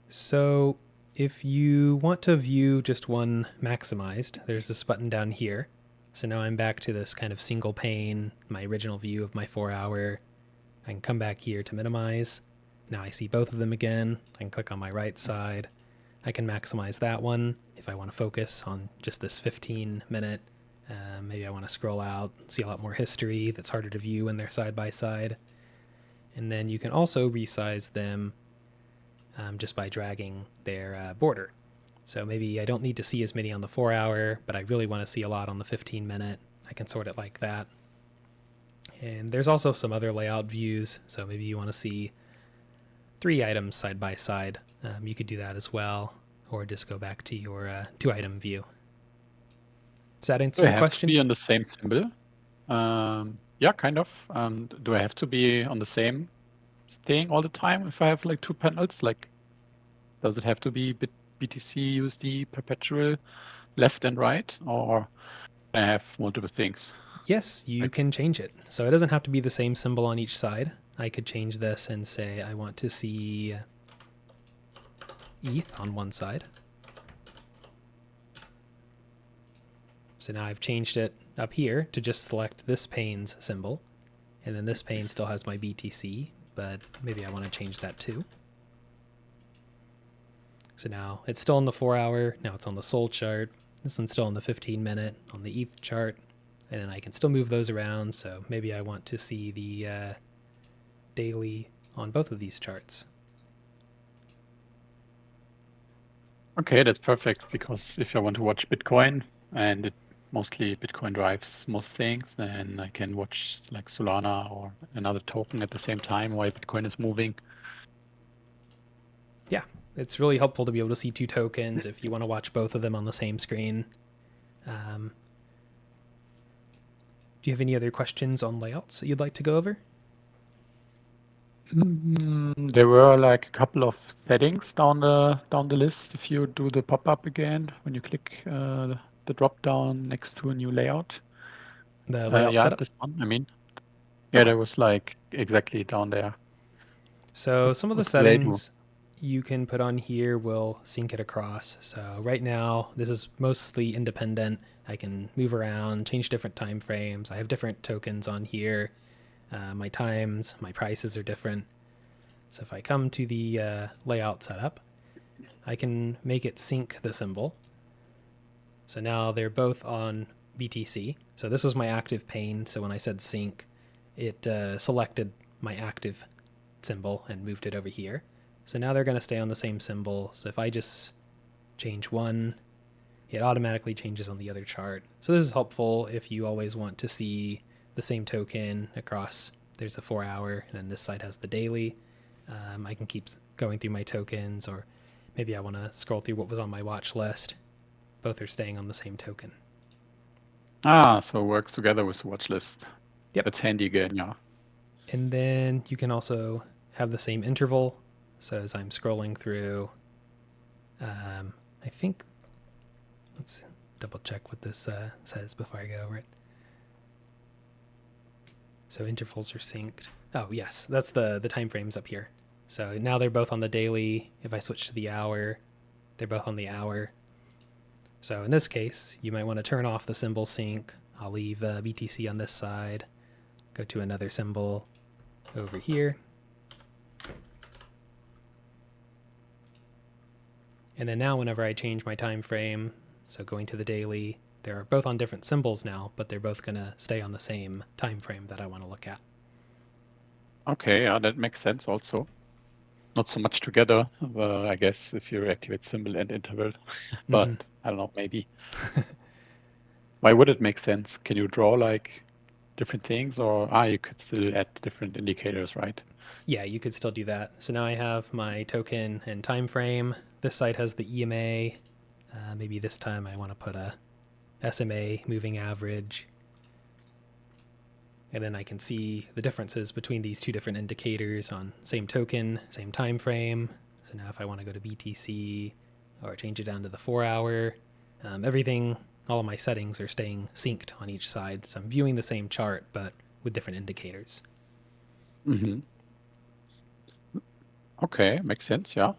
So if you want to view just one maximized, there's this button down here. So now I'm back to this kind of single pane, my original view of my 4 hour. I can come back here to minimize. Now I see both of them again. I can click on my right side. I can maximize that one if I want to focus on just this 15 minute. Maybe I want to scroll out, see a lot more history that's harder to view when they're side by side. And then you can also resize them just by dragging their border. So maybe I don't need to see as many on the 4 hour, but I really want to see a lot on the 15 minute. I can sort it like that. And there's also some other layout views. So maybe you want to see 3 items side by side. You could do that as well, or just go back to your 2-item view. Does that answer your question? Do I have to be on the same symbol? Yeah, kind of. Do I have to be on the same thing all the time if I have like 2 panels? Like, does it have to be BTC, USD, perpetual, left and right, or I have multiple things? Yes, you can change it. So it doesn't have to be the same symbol on each side. I could change this and say I want to see ETH on one side. So now I've changed it up here to just select this pane's symbol. And then this pane still has my BTC, but maybe I want to change that too. So now it's still on the 4 hour. Now it's on the Sol chart. This one's still on the 15 minute on the ETH chart. And then I can still move those around. So maybe I want to see the daily on both of these charts. Okay, that's perfect, because if I want to watch Bitcoin, and mostly Bitcoin drives most things, then I can watch like Solana or another token at the same time while Bitcoin is moving. Yeah, it's really helpful to be able to see 2 tokens if you want to watch both of them on the same screen. Do you have any other questions on layouts that you'd like to go over? There were like a couple of settings down the list. If you do the pop-up again, when you click the drop-down next to a new layout. The layout setup? This one, I mean. Yeah, Okay. there was like exactly down there. So some of the What do they do? settings you can put on here will sync it across. So right now, this is mostly independent. I can move around, change different time frames. I have different tokens on here. My times, my prices are different. So if I come to the layout setup, I can make it sync the symbol. So now they're both on BTC. So this was my active pane. So when I said sync, it selected my active symbol and moved it over here. So now they're going to stay on the same symbol. So if I just change one, it automatically changes on the other chart. So this is helpful if you always want to see the same token across. There's the 4 hour, and then this side has the daily. I can keep going through my tokens, or maybe I want to scroll through what was on my watch list. Both are staying on the same token. So it works together with the watch list. Yep. That's handy again, yeah. And then you can also have the same interval. So as I'm scrolling through, I think, let's double check what this says before I go over it. So intervals are synced. Oh, yes, that's the time frames up here. So now they're both on the daily. If I switch to the hour, they're both on the hour. So in this case, you might want to turn off the symbol sync. I'll leave BTC on this side, go to another symbol over here. And then now whenever I change my time frame, so going to the daily, They're both on different symbols now, but they're both going to stay on the same time frame that I want to look at. Okay, yeah, that makes sense also. Not so much together, I guess, if you activate symbol and interval, but I don't know, maybe. Why would it make sense? Can you draw like different things, or you could still add different indicators, right? Yeah, you could still do that. So now I have my token and time frame. This side has the EMA. Maybe this time I want to put a SMA, moving average. And then I can see the differences between these two different indicators on same token, same time frame. So now if I want to go to BTC or change it down to the 4-hour, everything, all of my settings are staying synced on each side. So I'm viewing the same chart, but with different indicators. Mm-hmm. Okay, makes sense, yeah.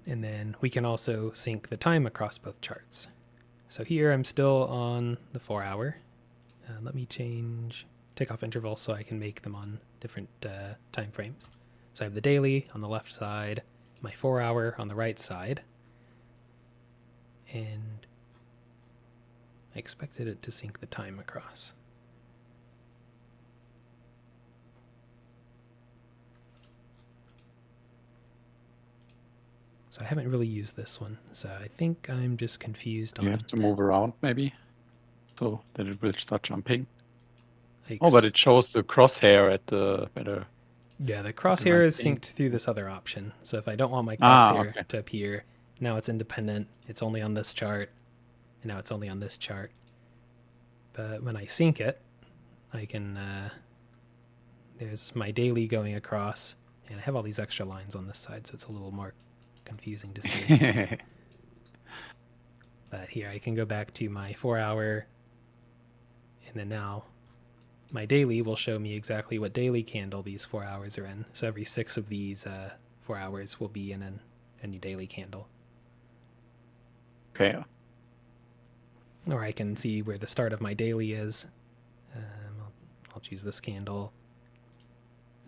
And then we can also sync the time across both charts. So here I'm still on the 4-hour. Let me take off intervals so I can make them on different time frames. So I have the daily on the left side, my 4-hour on the right side, and I expected it to sync the time across. So I haven't really used this one, so I think I'm just confused on... You have to move around maybe, so that it will start jumping. But it shows the crosshair at the better. Yeah, the crosshair is synced through this other option. So if I don't want my crosshair to appear, now it's independent. It's only on this chart, and now it's only on this chart. But when I sync it, I can... there's my daily going across, and I have all these extra lines on this side, so it's a little more confusing to see. But here I can go back to my 4-hour, and then now my daily will show me exactly what daily candle these 4 hours are in. So every 6 of these 4 hours will be in a new daily candle. Okay. Or I can see where the start of my daily is. I'll choose this candle.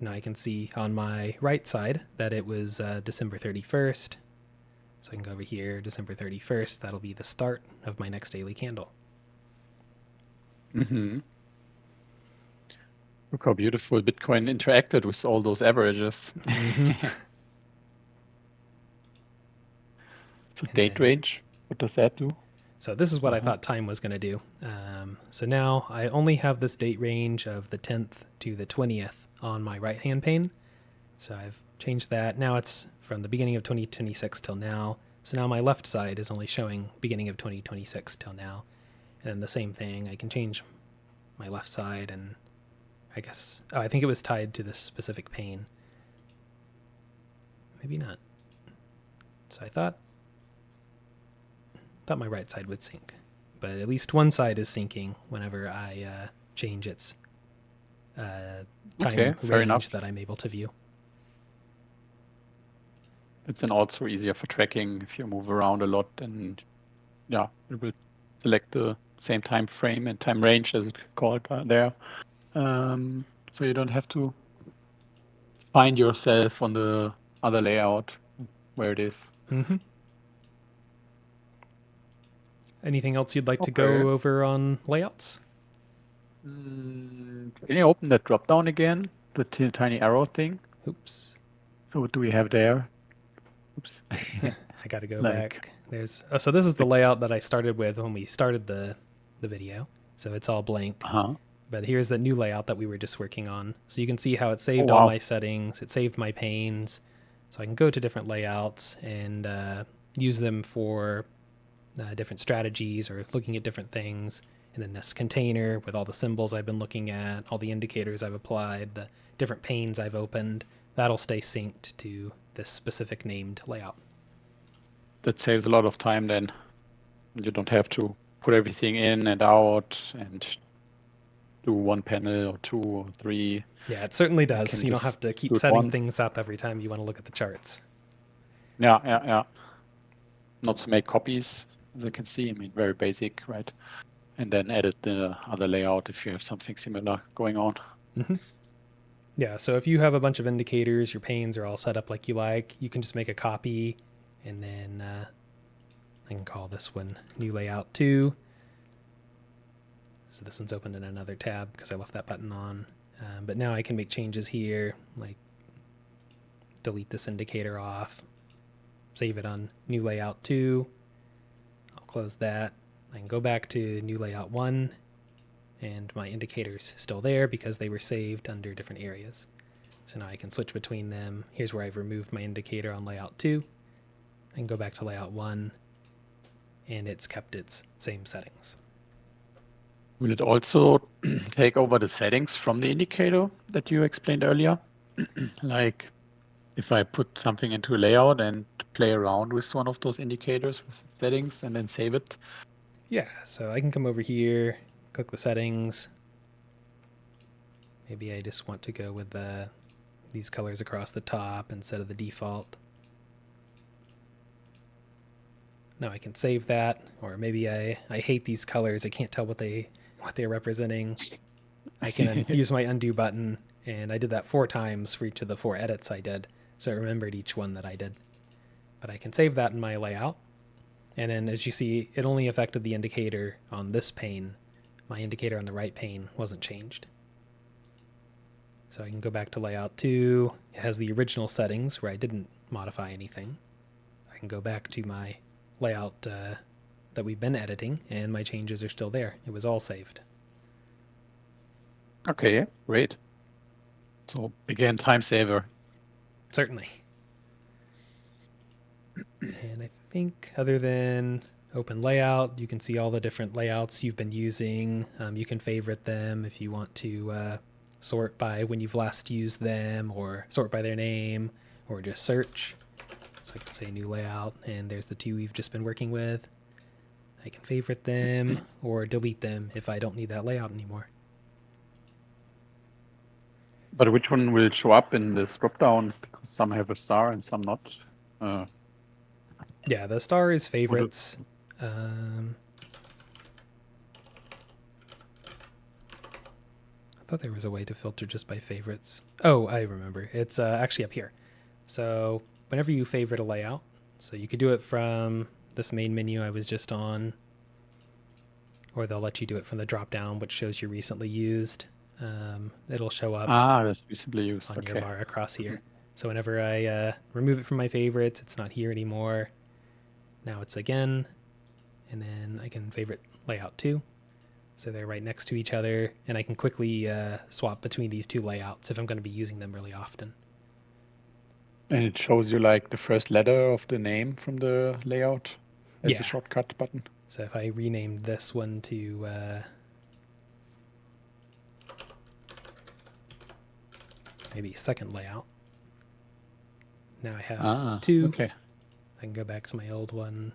Now I can see on my right side that it was December 31st. So I can go over here, December 31st. That'll be the start of my next daily candle. Mm-hmm. Look how beautiful Bitcoin interacted with all those averages. Mm-hmm. So date range, what does that do? So this is what I thought time was going to do. So now I only have this date range of the 10th to the 20th on my right-hand pane. So I've changed that. Now it's from the beginning of 2026 till now. So now my left side is only showing beginning of 2026 till now. And then the same thing, I can change my left side, and I guess, I think it was tied to this specific pane. Maybe not. So I thought my right side would sync, but at least one side is syncing whenever I change its time range that I'm able to view. It's then also easier for tracking if you move around a lot, and yeah, it will select the same time frame and time range as it's called there. So you don't have to find yourself on the other layout where it is. Mm-hmm. Anything else you'd like to go over on layouts? Can you open that drop down again? The tiny arrow thing. Oops. So what do we have there? Oops. I got to go back. There's so this is the layout that I started with when we started the video. So it's all blank. But here's the new layout that we were just working on. So you can see how it saved all my settings. It saved my panes. So I can go to different layouts and use them for different strategies or looking at different things. And then this container with all the symbols I've been looking at, all the indicators I've applied, the different panes I've opened, that'll stay synced to this specific named layout. That saves a lot of time then. You don't have to put everything in and out and do one panel or 2 or 3. Yeah, it certainly does. You don't have to keep setting things up every time you want to look at the charts. Yeah. Not to make copies, as you can see. I mean, very basic, right? And then edit the other layout if you have something similar going on. Mm-hmm. Yeah, so if you have a bunch of indicators, your panes are all set up like you like, you can just make a copy and then I can call this one New Layout 2. So this one's open in another tab because I left that button on. But now I can make changes here, like delete this indicator off, save it on New Layout 2. I'll close that. I can go back to New Layout 1, and my indicator's still there because they were saved under different areas. So now I can switch between them. Here's where I've removed my indicator on Layout 2. I can go back to Layout 1, and it's kept its same settings. Will it also take over the settings from the indicator that you explained earlier? Like if I put something into a layout and play around with one of those indicators with settings and then save it? Yeah, so I can come over here, click the settings. Maybe I just want to go with these colors across the top instead of the default. Now I can save that, or maybe I hate these colors. I can't tell what they're representing. I can use my undo button, and I did that 4 times for each of the 4 edits I did, so I remembered each one that I did. But I can save that in my layout, and then as you see, it only affected the indicator on this pane. My indicator on the right pane wasn't changed. So I can go back to Layout 2. It has the original settings where I didn't modify anything. I can go back to my layout that we've been editing, and my changes are still there. It was all saved. Okay, great. So again, time saver. Certainly. And I think other than open layout, you can see all the different layouts you've been using. You can favorite them if you want to sort by when you've last used them, or sort by their name, or just search. So I can say new layout, and there's the 2 we've just been working with. I can favorite them or delete them if I don't need that layout anymore. But which one will show up in this dropdown? Because some have a star and some not. Yeah, the star is favorites. I thought there was a way to filter just by favorites. Oh, I remember. It's actually up here. So whenever you favorite a layout, so you could do it from this main menu I was just on, or they'll let you do it from the drop down, which shows you recently used. It'll show up That's recently used. on Okay. your bar across here. So whenever I remove it from my favorites, it's not here anymore. Now it's again, and then I can favorite layout 2. So they're right next to each other, and I can quickly swap between these 2 layouts if I'm going to be using them really often. And it shows you like the first letter of the name from the layout as a shortcut button. So if I renamed this one to maybe second layout, now I have 2. Okay. I can go back to my old one.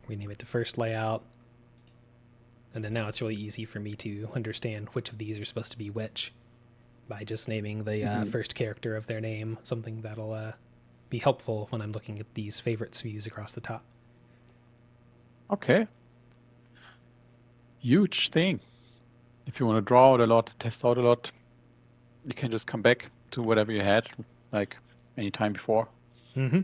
Rename it to first layout. And then now it's really easy for me to understand which of these are supposed to be which by just naming the first character of their name, something that'll be helpful when I'm looking at these favorites views across the top. Okay. Huge thing. If you want to draw out a lot, test out a lot, you can just come back to whatever you had, like any time before. Mm-hmm.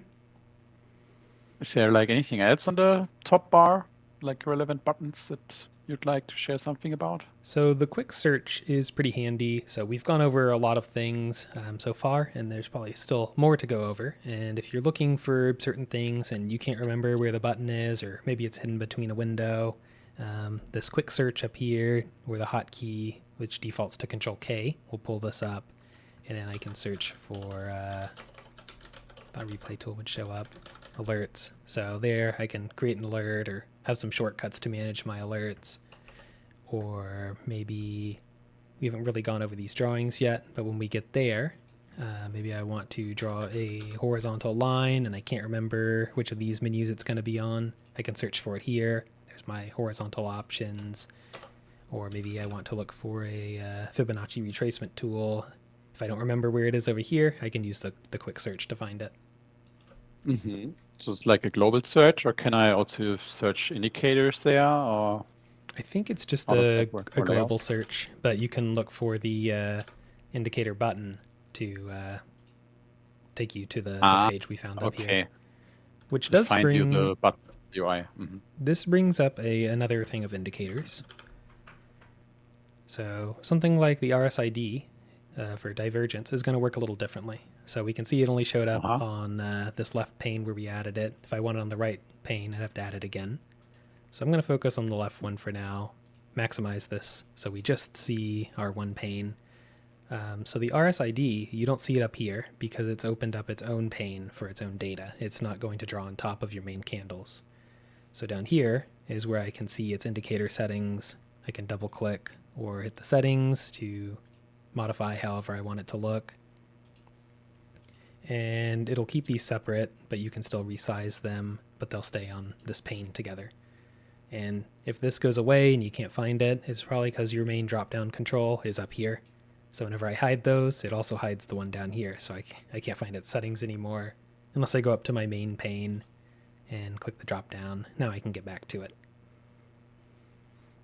Is there like anything else on the top bar, like relevant buttons that you'd like to share something about? So the quick search is pretty handy. So we've gone over a lot of things so far, and there's probably still more to go over. And if you're looking for certain things and you can't remember where the button is, or maybe it's hidden between a window, this quick search up here, where the hotkey, which defaults to Control K, will pull this up, and then I can search for a replay tool would show up, alerts. So there I can create an alert or have some shortcuts to manage my alerts. Or maybe we haven't really gone over these drawings yet, but when we get there, maybe I want to draw a horizontal line and I can't remember which of these menus it's going to be on. I can search for it here. There's my horizontal options. Or maybe I want to look for a Fibonacci retracement tool. If I don't remember where it is over here, I can use the quick search to find it. Mm-hmm. So it's like a global search, or can I also search indicators there? Or I think it's just how does a that work for global layout? search, but you can look for the indicator button to take you to the page we found up here. Okay. Which It does finds you bring the button UI. this brings up another thing of indicators. So something like the RSID for divergence is going to work a little differently. So we can see it only showed up on this left pane where we added it. If I want it on the right pane, I'd have to add it again. So I'm going to focus on the left one for now, maximize this so we just see our one pane. So the RSID, you don't see it up here because it's opened up its own pane for its own data. It's not going to draw on top of your main candles. So down here is where I can see its indicator settings. I can double click or hit the settings to modify however I want it to look. And it'll keep these separate, but you can still resize them, but they'll stay on this pane together. And if this goes away and you can't find it, it's probably because your main drop-down control is up here. So whenever I hide those, it also hides the one down here. So I can't find its settings anymore unless I go up to my main pane and click the drop down. Now I can get back to it.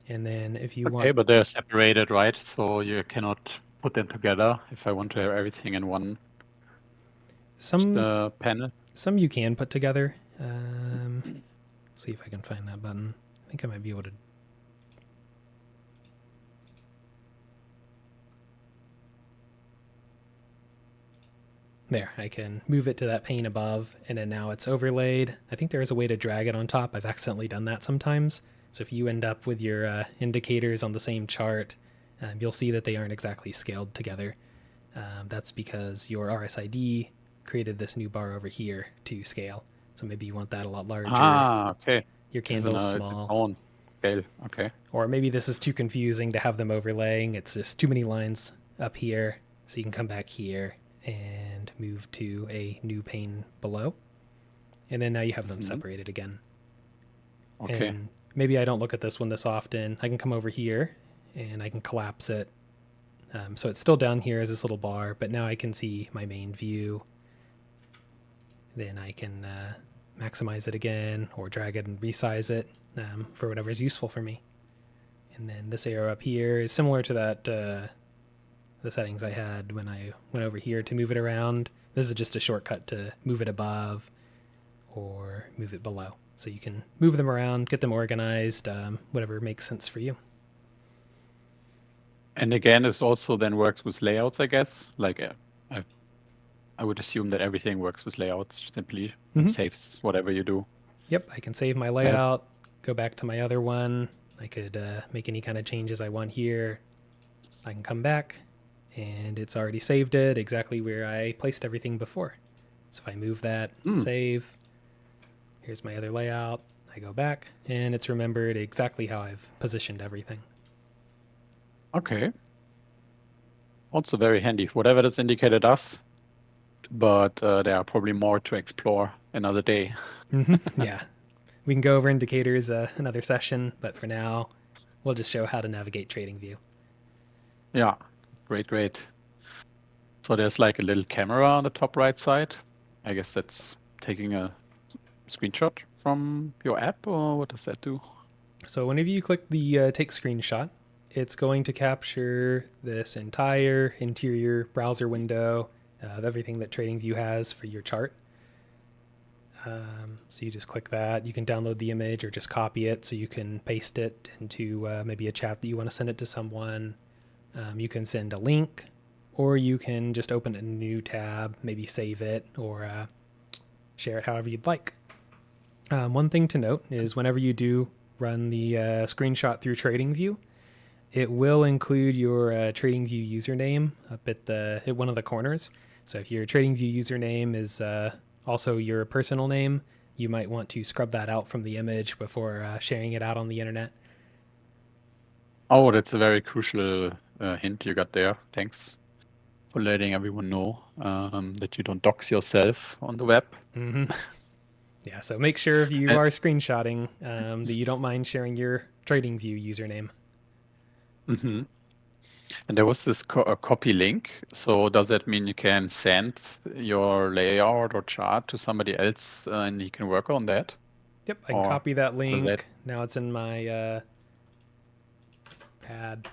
And then if you want... Okay, but they're separated, right? So you cannot put them together if I want to have everything in one panel. Some you can put together. See if I can find that button. I think I might be able to... There, I can move it to that pane above, and then now it's overlaid. I think there is a way to drag it on top. I've accidentally done that sometimes. So if you end up with your indicators on the same chart, you'll see that they aren't exactly scaled together. That's because your RSID created this new bar over here to scale. So maybe you want that a lot larger. Okay. Your candle's small. Scale. Okay. Or maybe this is too confusing to have them overlaying. It's just too many lines up here. So you can come back here and move to a new pane below. And then now you have them separated again. Okay. And maybe I don't look at this one this often. I can come over here and I can collapse it. So it's still down here as this little bar, but now I can see my main view. Then I can maximize it again or drag it and resize it for whatever is useful for me. And then this arrow up here is similar to that the settings I had when I went over here to move it around. This is just a shortcut to move it above or move it below. So you can move them around, get them organized, whatever makes sense for you. And again, this also then works with layouts, I guess. Like I would assume that everything works with layouts simply and saves whatever you do. Yep, I can save my layout, go back to my other one. I could make any kind of changes I want here. I can come back, and it's already saved it exactly where I placed everything before. So if I move that, save, here's my other layout. I go back, and it's remembered exactly how I've positioned everything. Okay. Also very handy. Whatever this indicator does, but there are probably more to explore another day. Yeah. We can go over indicators another session, but for now, we'll just show how to navigate TradingView. Yeah, great. So there's like a little camera on the top right side. I guess that's taking a screenshot from your app, or what does that do? So whenever you click the take screenshot, it's going to capture this entire interior browser window of everything that TradingView has for your chart. So you just click that. You can download the image or just copy it so you can paste it into maybe a chat that you want to send it to someone. You can send a link, or you can just open a new tab, maybe save it or share it however you'd like. One thing to note is whenever you do run the screenshot through TradingView, it will include your TradingView username up at one of the corners. So if your TradingView username is also your personal name, you might want to scrub that out from the image before sharing it out on the internet. Oh, that's a very crucial hint you got there. Thanks for letting everyone know that you don't dox yourself on the web. Yeah, so make sure if you are screenshotting that you don't mind sharing your TradingView username. And there was this copy link. So does that mean you can send your layout or chart to somebody else and he can work on that? Yep, I can copy that link. Now it's in my pad.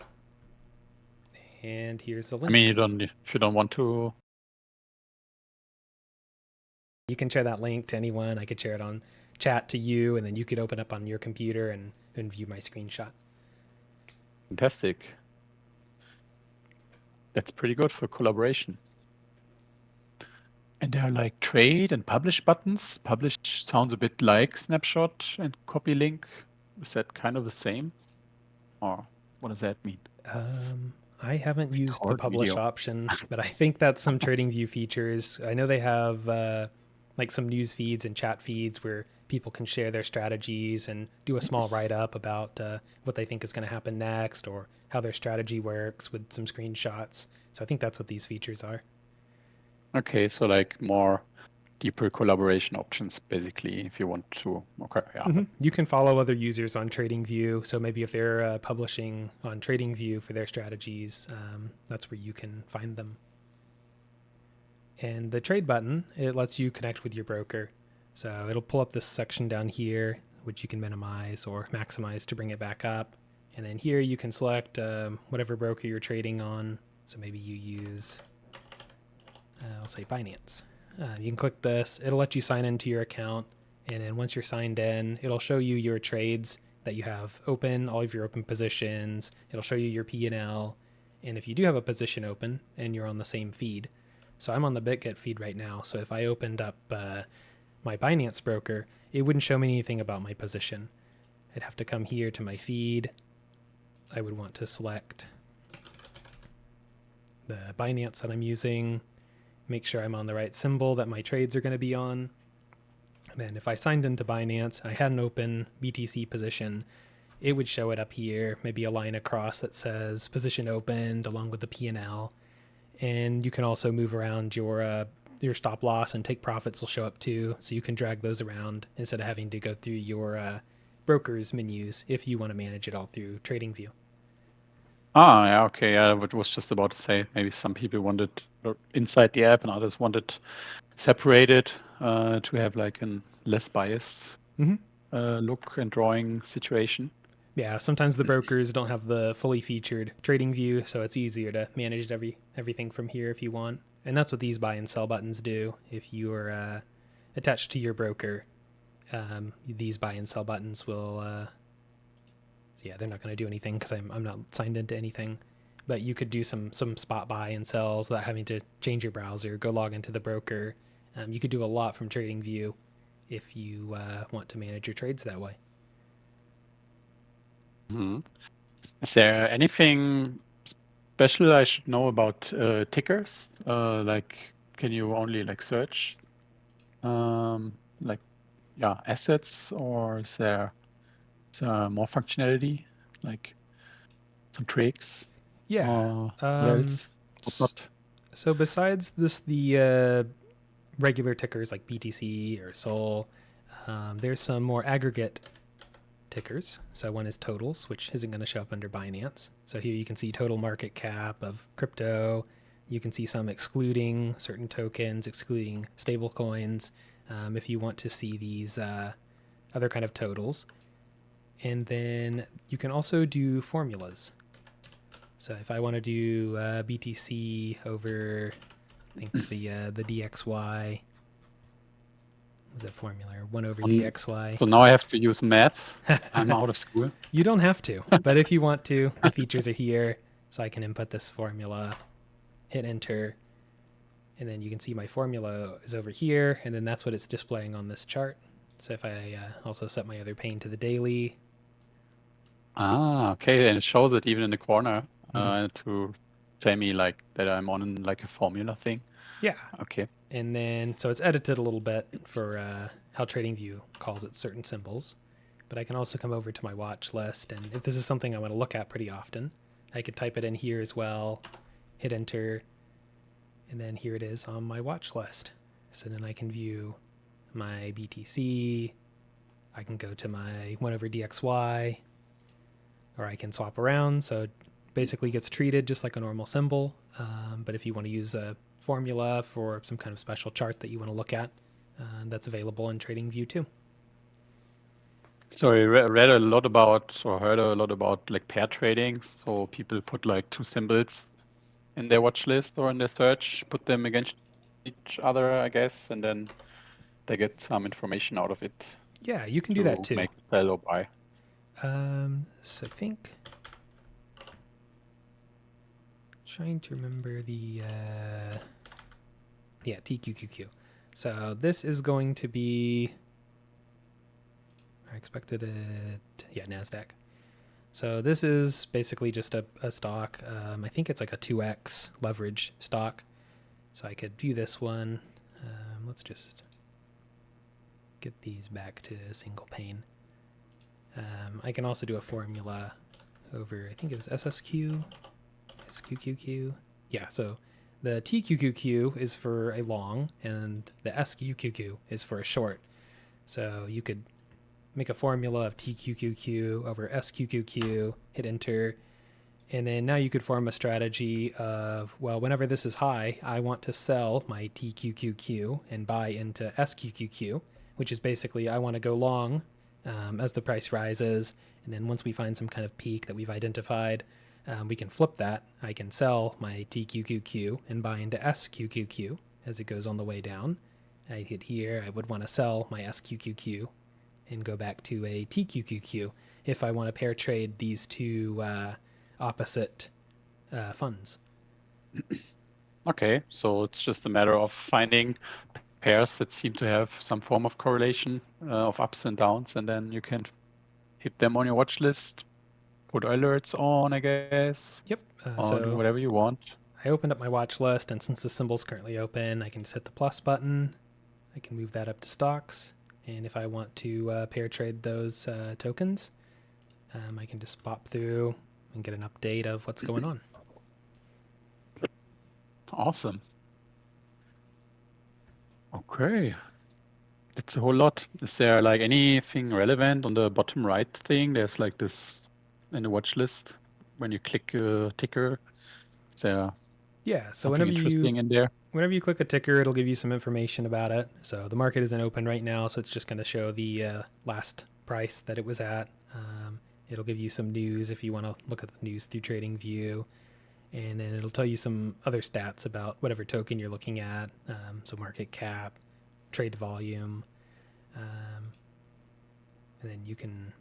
And here's the link. I mean, if you don't want to You can share that link to anyone. I could share it on chat to you, and then you could open up on your computer and view my screenshot. Fantastic. That's pretty good for collaboration. And there are like trade and publish buttons. Publish sounds a bit like snapshot and copy link. Is that kind of the same? Or what does that mean? I haven't used the Record publish video. option, but I think that's some TradingView features. I know they have like some news feeds and chat feeds where people can share their strategies and do a small write up about what they think is going to happen next or how their strategy works with some screenshots. So I think that's what these features are. Okay, so like more deeper collaboration options, basically, if you want to. Okay, yeah. Mm-hmm. You can follow other users on TradingView. So maybe if they're publishing on TradingView for their strategies, that's where you can find them. And the trade button, it lets you connect with your broker. So it'll pull up this section down here, which you can minimize or maximize to bring it back up. And then here you can select whatever broker you're trading on. So maybe you use, I'll say Binance. You can click this. It'll let you sign into your account. And then once you're signed in, it'll show you your trades that you have open, all of your open positions. It'll show you your P&L. And if you do have a position open and you're on the same feed, so I'm on the BitGet feed right now. So if I opened up my Binance broker, it wouldn't show me anything about my position. I'd have to come here to my feed. I would want to select the Binance that I'm using, make sure I'm on the right symbol that my trades are going to be on. And then if I signed into Binance, I had an open BTC position, it would show it up here, maybe a line across that says position opened along with the P&L. And you can also move around your stop loss and take profits will show up too. So you can drag those around instead of having to go through your broker's menus if you want to manage it all through TradingView. Ah, yeah, okay. Yeah, I was just about to say maybe some people wanted inside the app and others wanted separated to have like a less biased look and drawing situation. Yeah, sometimes the brokers don't have the fully featured trading view, so it's easier to manage everything from here if you want. And that's what these buy and sell buttons do. If you are attached to your broker, these buy and sell buttons will. Yeah, they're not going to do anything because I'm not signed into anything. But you could do some spot buy and sells without having to change your browser, go log into the broker. You could do a lot from TradingView if you want to manage your trades that way. Mm-hmm. Is there anything special I should know about tickers? Like, can you only like search like assets, or is there more functionality, like some tricks? Yeah. What else? What not? So besides this, the regular tickers like BTC or Sol, there's some more aggregate tickers. So one is totals, which isn't going to show up under Binance. So here you can see total market cap of crypto. You can see some excluding certain tokens, excluding stable coins, if you want to see these other kind of totals. And then you can also do formulas. So if I want to do BTC over, I think the DXY, was that formula? 1 over DXY. So now I have to use math. I'm out of school. You don't have to, but if you want to, the features are here. So I can input this formula, hit enter, and then you can see my formula is over here, and then that's what it's displaying on this chart. So if I also set my other pane to the daily. Ah, okay, and it shows it even in the corner to tell me like that I'm on like a formula thing. Yeah. Okay. And then, so it's edited a little bit for how TradingView calls it certain symbols. But I can also come over to my watch list, and if this is something I want to look at pretty often, I could type it in here as well, hit enter, and then here it is on my watch list. So then I can view my BTC, I can go to my 1 over DXY, or I can swap around. So it basically gets treated just like a normal symbol. But if you want to use a formula for some kind of special chart that you want to look at, that's available in TradingView too. So I read a lot about, or heard a lot about like pair trading. So people put like two symbols in their watch list or in their search, put them against each other, I guess, and then they get some information out of it Yeah, you can do that to too. make sell or buy. So I think trying to remember the TQQQ. So this is going to be, I expected it, NASDAQ. So this is basically just a stock. I think it's like a 2x leverage stock. So I could view this one. Let's just get these back to single pane. I can also do a formula over, I think it's SSQ, SQQQ. Yeah, so the TQQQ is for a long and the SQQQ is for a short. So you could make a formula of TQQQ over SQQQ, hit enter, and then now you could form a strategy of, well, whenever this is high, I want to sell my TQQQ and buy into SQQQ, which is basically I want to go long as the price rises. And then once we find some kind of peak that we've identified, we can flip that. I can sell my TQQQ and buy into SQQQ as it goes on the way down. I hit here. I would want to sell my SQQQ and go back to a TQQQ if I want to pair trade these two opposite funds. Okay, so it's just a matter of finding pairs that seem to have some form of correlation of ups and downs, and then you can hit them on your watch list, put alerts on, I guess, Yep. or do whatever you want. I opened up my watch list, and since the symbol's currently open, I can just hit the plus button. I can move that up to stocks, and if I want to pair trade those tokens, I can just pop through and get an update of what's going on. Awesome. Okay. That's a whole lot. Is there like anything relevant on the bottom right thing? There's like this in the watch list. When you click a ticker, is there So something interesting in there? whenever you click a ticker, it'll give you some information about it. So the market isn't open right now, so it's just going to show the last price that it was at. It'll give you some news if you want to look at the news through TradingView, and then it'll tell you some other stats about whatever token you're looking at. So market cap, trade volume, and then you can.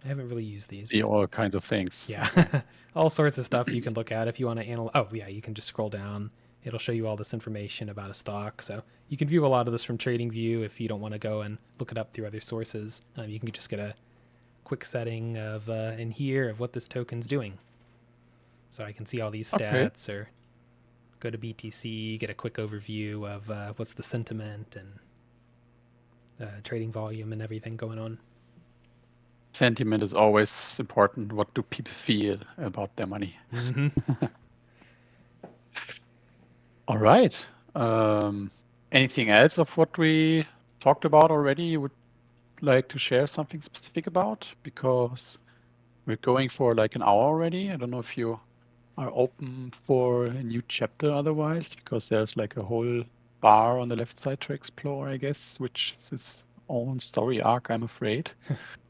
I haven't really used these. See all kinds of things. Yeah, all sorts of stuff you can look at if you want to analyze. Oh, yeah, you can just scroll down. It'll show you all this information about a stock. So you can view a lot of this from TradingView if you don't want to go and look it up through other sources. You can just get a quick setting of in here of what this token's doing. So I can see all these stats, or go to BTC, get a quick overview of what's the sentiment and trading volume and everything going on. Sentiment is always important. What do people feel about their money? Mm-hmm. All right. Anything else of what we talked about already you would like to share something specific about? Because we're going for like an hour already. I don't know if you are open for a new chapter otherwise, because there's like a whole bar on the left side to explore, I guess, which is its own story arc, I'm afraid.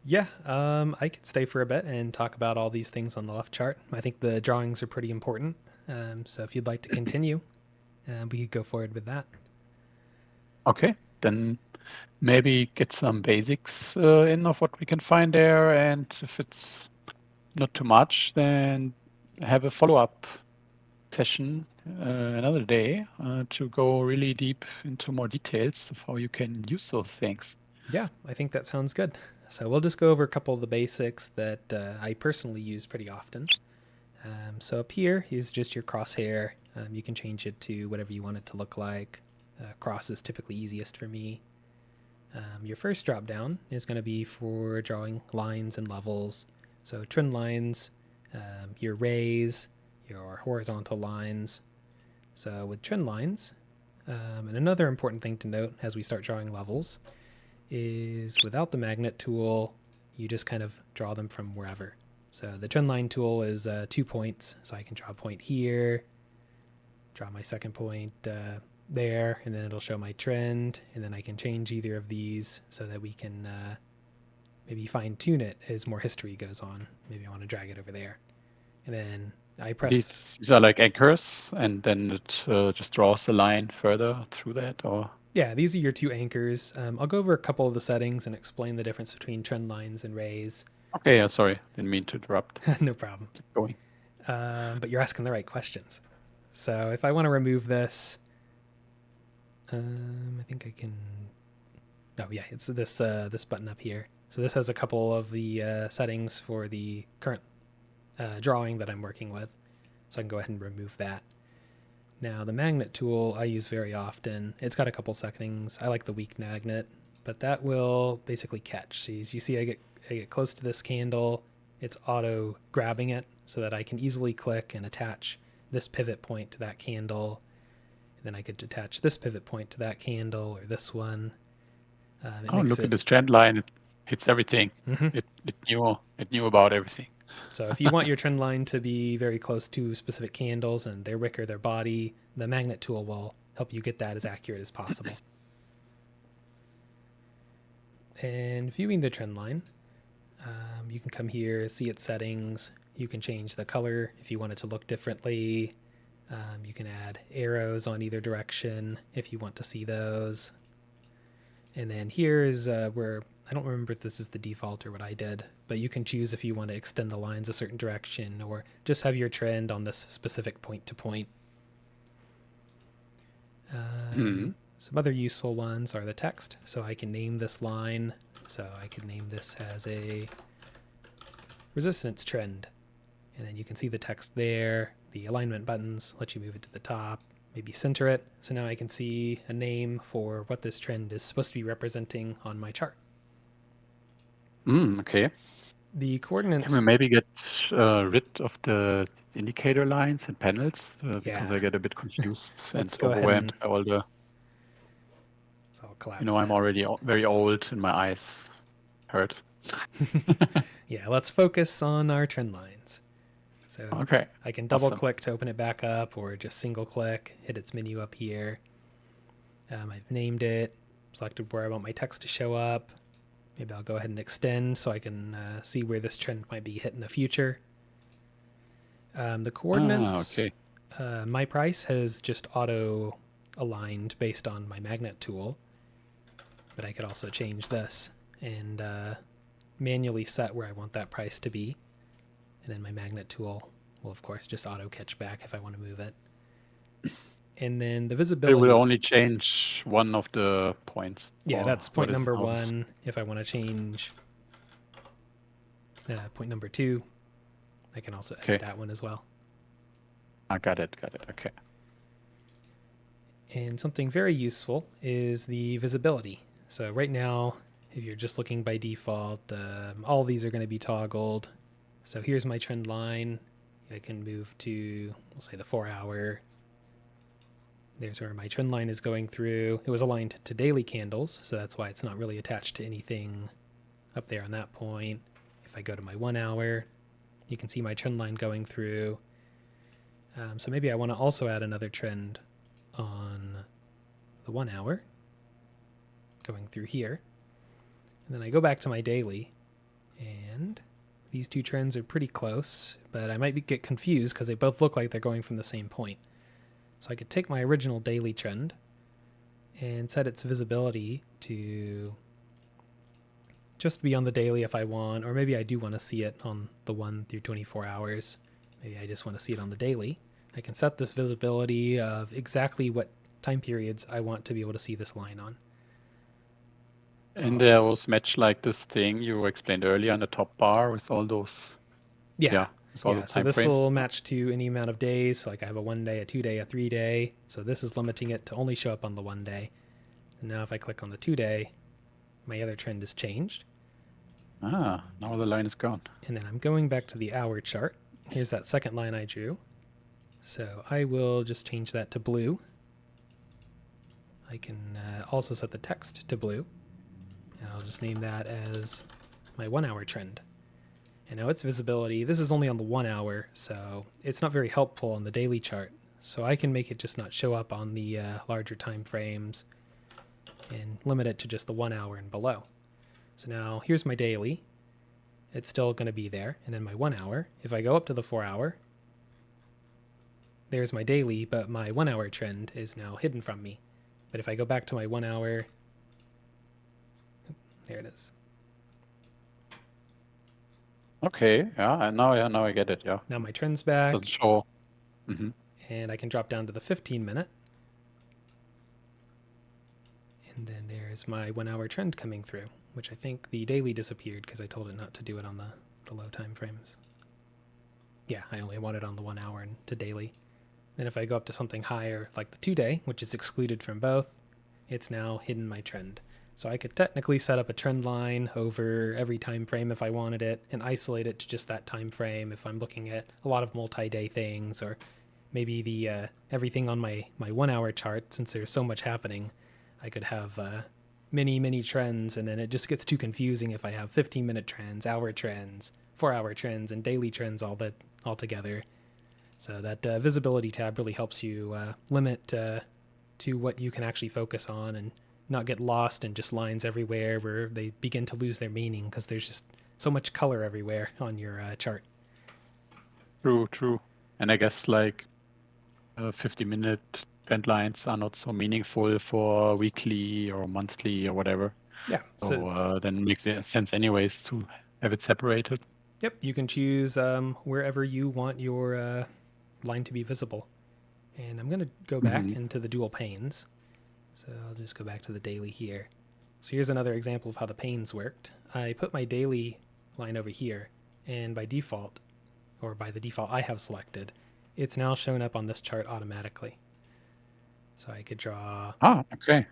Yeah, I could stay for a bit and talk about all these things on the left chart. I think the drawings are pretty important. So if you'd like to continue, we could go forward with that. Okay, then maybe get some basics in of what we can find there. And if it's not too much, then have a follow-up session another day to go really deep into more details of how you can use those things. Yeah, I think that sounds good. So we'll just go over a couple of the basics that I personally use pretty often. So up here is just your crosshair. You can change it to whatever you want it to look like. Cross is typically easiest for me. Your first drop down is going to be for drawing lines and levels. So trend lines, your rays, your horizontal lines. So with trend lines, and another important thing to note as we start drawing levels is without the magnet tool, you just kind of draw them from wherever. So the trend line tool is 2 points. So I can draw a point here, draw my second point there, and then it'll show my trend. And then I can change either of these so that we can maybe fine tune it as more history goes on. Maybe I want to drag it over there. And then I press... These are like anchors, and then it just draws a line further through that, or? Yeah, these are your two anchors. I'll go over a couple of the settings and explain the difference between trend lines and rays. Okay, yeah, sorry. Didn't mean to interrupt. No problem. Keep going. But you're asking the right questions. So if I want to remove this, I think I can... Oh yeah, it's this button up here. So this has a couple of the settings for the current drawing that I'm working with. So I can go ahead and remove that. Now the magnet tool I use very often. It's got a couple settings. I like the weak magnet, but that will basically catch. So you see I get close to this candle, it's auto grabbing it so that I can easily click and attach this pivot point to that candle. And then I could attach this pivot point to that candle or this one. Look at this trend line. It hits everything. Mm-hmm. It knew about everything. So if you want your trend line to be very close to specific candles and their wick or their body, the magnet tool will help you get that as accurate as possible. And viewing the trend line, you can come here, see its settings. You can change the color if you want it to look differently. You can add arrows on either direction if you want to see those. And then here is where, I don't remember if this is the default or what I did, but you can choose if you want to extend the lines a certain direction or just have your trend on this specific point to point. Some other useful ones are the text. So I can name this line. So I could name this as a resistance trend. And then you can see the text there. The alignment buttons let you move it to the top, maybe center it. So now I can see a name for what this trend is supposed to be representing on my chart. Okay. The coordinates... Can we maybe get rid of the indicator lines and panels? Because I get a bit confused and overwhelmed by all the... So I'll collapse I'm already very old and my eyes hurt. Yeah, let's focus on our trend lines. So okay. I can double click to open it back up or just single click, hit its menu up here. I've named it, selected where I want my text to show up. Maybe I'll go ahead and extend so I can see where this trend might be hit in the future. The coordinates, my price has just auto aligned based on my magnet tool, but I could also change this and manually set where I want that price to be. And then my magnet tool will, of course, just auto catch back if I want to move it. And then the visibility... It will only change one of the points. Yeah, that's point number 1. If I want to change point number 2, I can also edit that one as well. I got it. Okay. And something very useful is the visibility. So right now, if you're just looking by default, all these are going to be toggled. So here's my trend line. I can move to, we'll say, the 4-hour. There's where my trend line is going through. It was aligned to daily candles, so that's why it's not really attached to anything up there on that point. If I go to my 1 hour, you can see my trend line going through. So maybe I want to also add another trend on the 1 hour going through here. And then I go back to my daily, and these two trends are pretty close, but I might get confused because they both look like they're going from the same point. So I could take my original daily trend and set its visibility to just be on the daily if I want, or maybe I do want to see it on the 1 through 24 hours. Maybe I just want to see it on the daily. I can set this visibility of exactly what time periods I want to be able to see this line on. And there was match like this thing you explained earlier on the top bar with all those. Yeah. So this frames. will match to any amount of days. So like I have a 1 day, a 2 day, a 3 day. So this is limiting it to only show up on the 1 day. And now if I click on the 2 day, my other trend is changed. Now the line is gone. And then I'm going back to the hour chart. Here's that second line I drew. So I will just change that to blue. I can also set the text to blue. And I'll just name that as my 1 hour trend. And now its visibility, this is only on the 1 hour, so it's not very helpful on the daily chart. So I can make it just not show up on the larger time frames and limit it to just the 1 hour and below. So now here's my daily. It's still going to be there. And then my 1 hour, if I go up to the 4 hour, there's my daily, but my 1 hour trend is now hidden from me. But if I go back to my 1 hour, there it is. Okay, yeah, now I get it. Yeah, Now my trend's back, doesn't show. Mm-hmm. and I can drop down to the 15-minute. And then there's my 1 hour trend coming through, which I think the daily disappeared because I told it not to do it on the low time frames. Yeah, I only want it on the 1 hour and to daily. Then if I go up to something higher, like the 2-day, which is excluded from both, it's now hidden my trend. So I could technically set up a trend line over every time frame if I wanted it and isolate it to just that time frame if I'm looking at a lot of multi-day things, or maybe the everything on my 1 hour chart. Since there's so much happening, I could have many trends, and then it just gets too confusing if I have 15-minute trends, hour trends, 4-hour trends, and daily trends all together. So that Visibility tab really helps you limit to what you can actually focus on and not get lost in just lines everywhere where they begin to lose their meaning because there's just so much color everywhere on your chart. True. And I guess like 50-minute trend lines are not so meaningful for weekly or monthly or whatever. Yeah. So then it makes sense anyways to have it separated. Yep, you can choose wherever you want your line to be visible. And I'm going to go back into the dual panes. So I'll just go back to the daily here. So here's another example of how the panes worked. I put my daily line over here, and by default, or by the default I have selected, it's now shown up on this chart automatically. So I could draw Okay.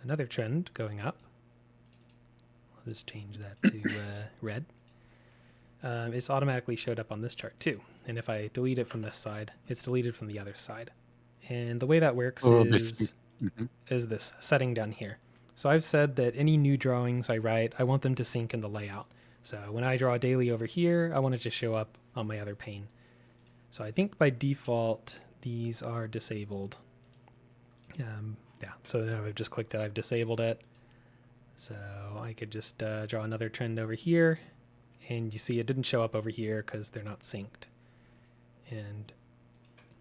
another trend going up. I'll just change that to red. It's automatically showed up on this chart too. And if I delete it from this side, it's deleted from the other side. And the way that works is this setting down here. So I've said that any new drawings I write, I want them to sync in the layout. So when I draw a daily over here, I want it to show up on my other pane. So I think by default, these are disabled. Yeah, so now I've just clicked it, I've disabled it. So I could just draw another trend over here, and you see it didn't show up over here because they're not synced. And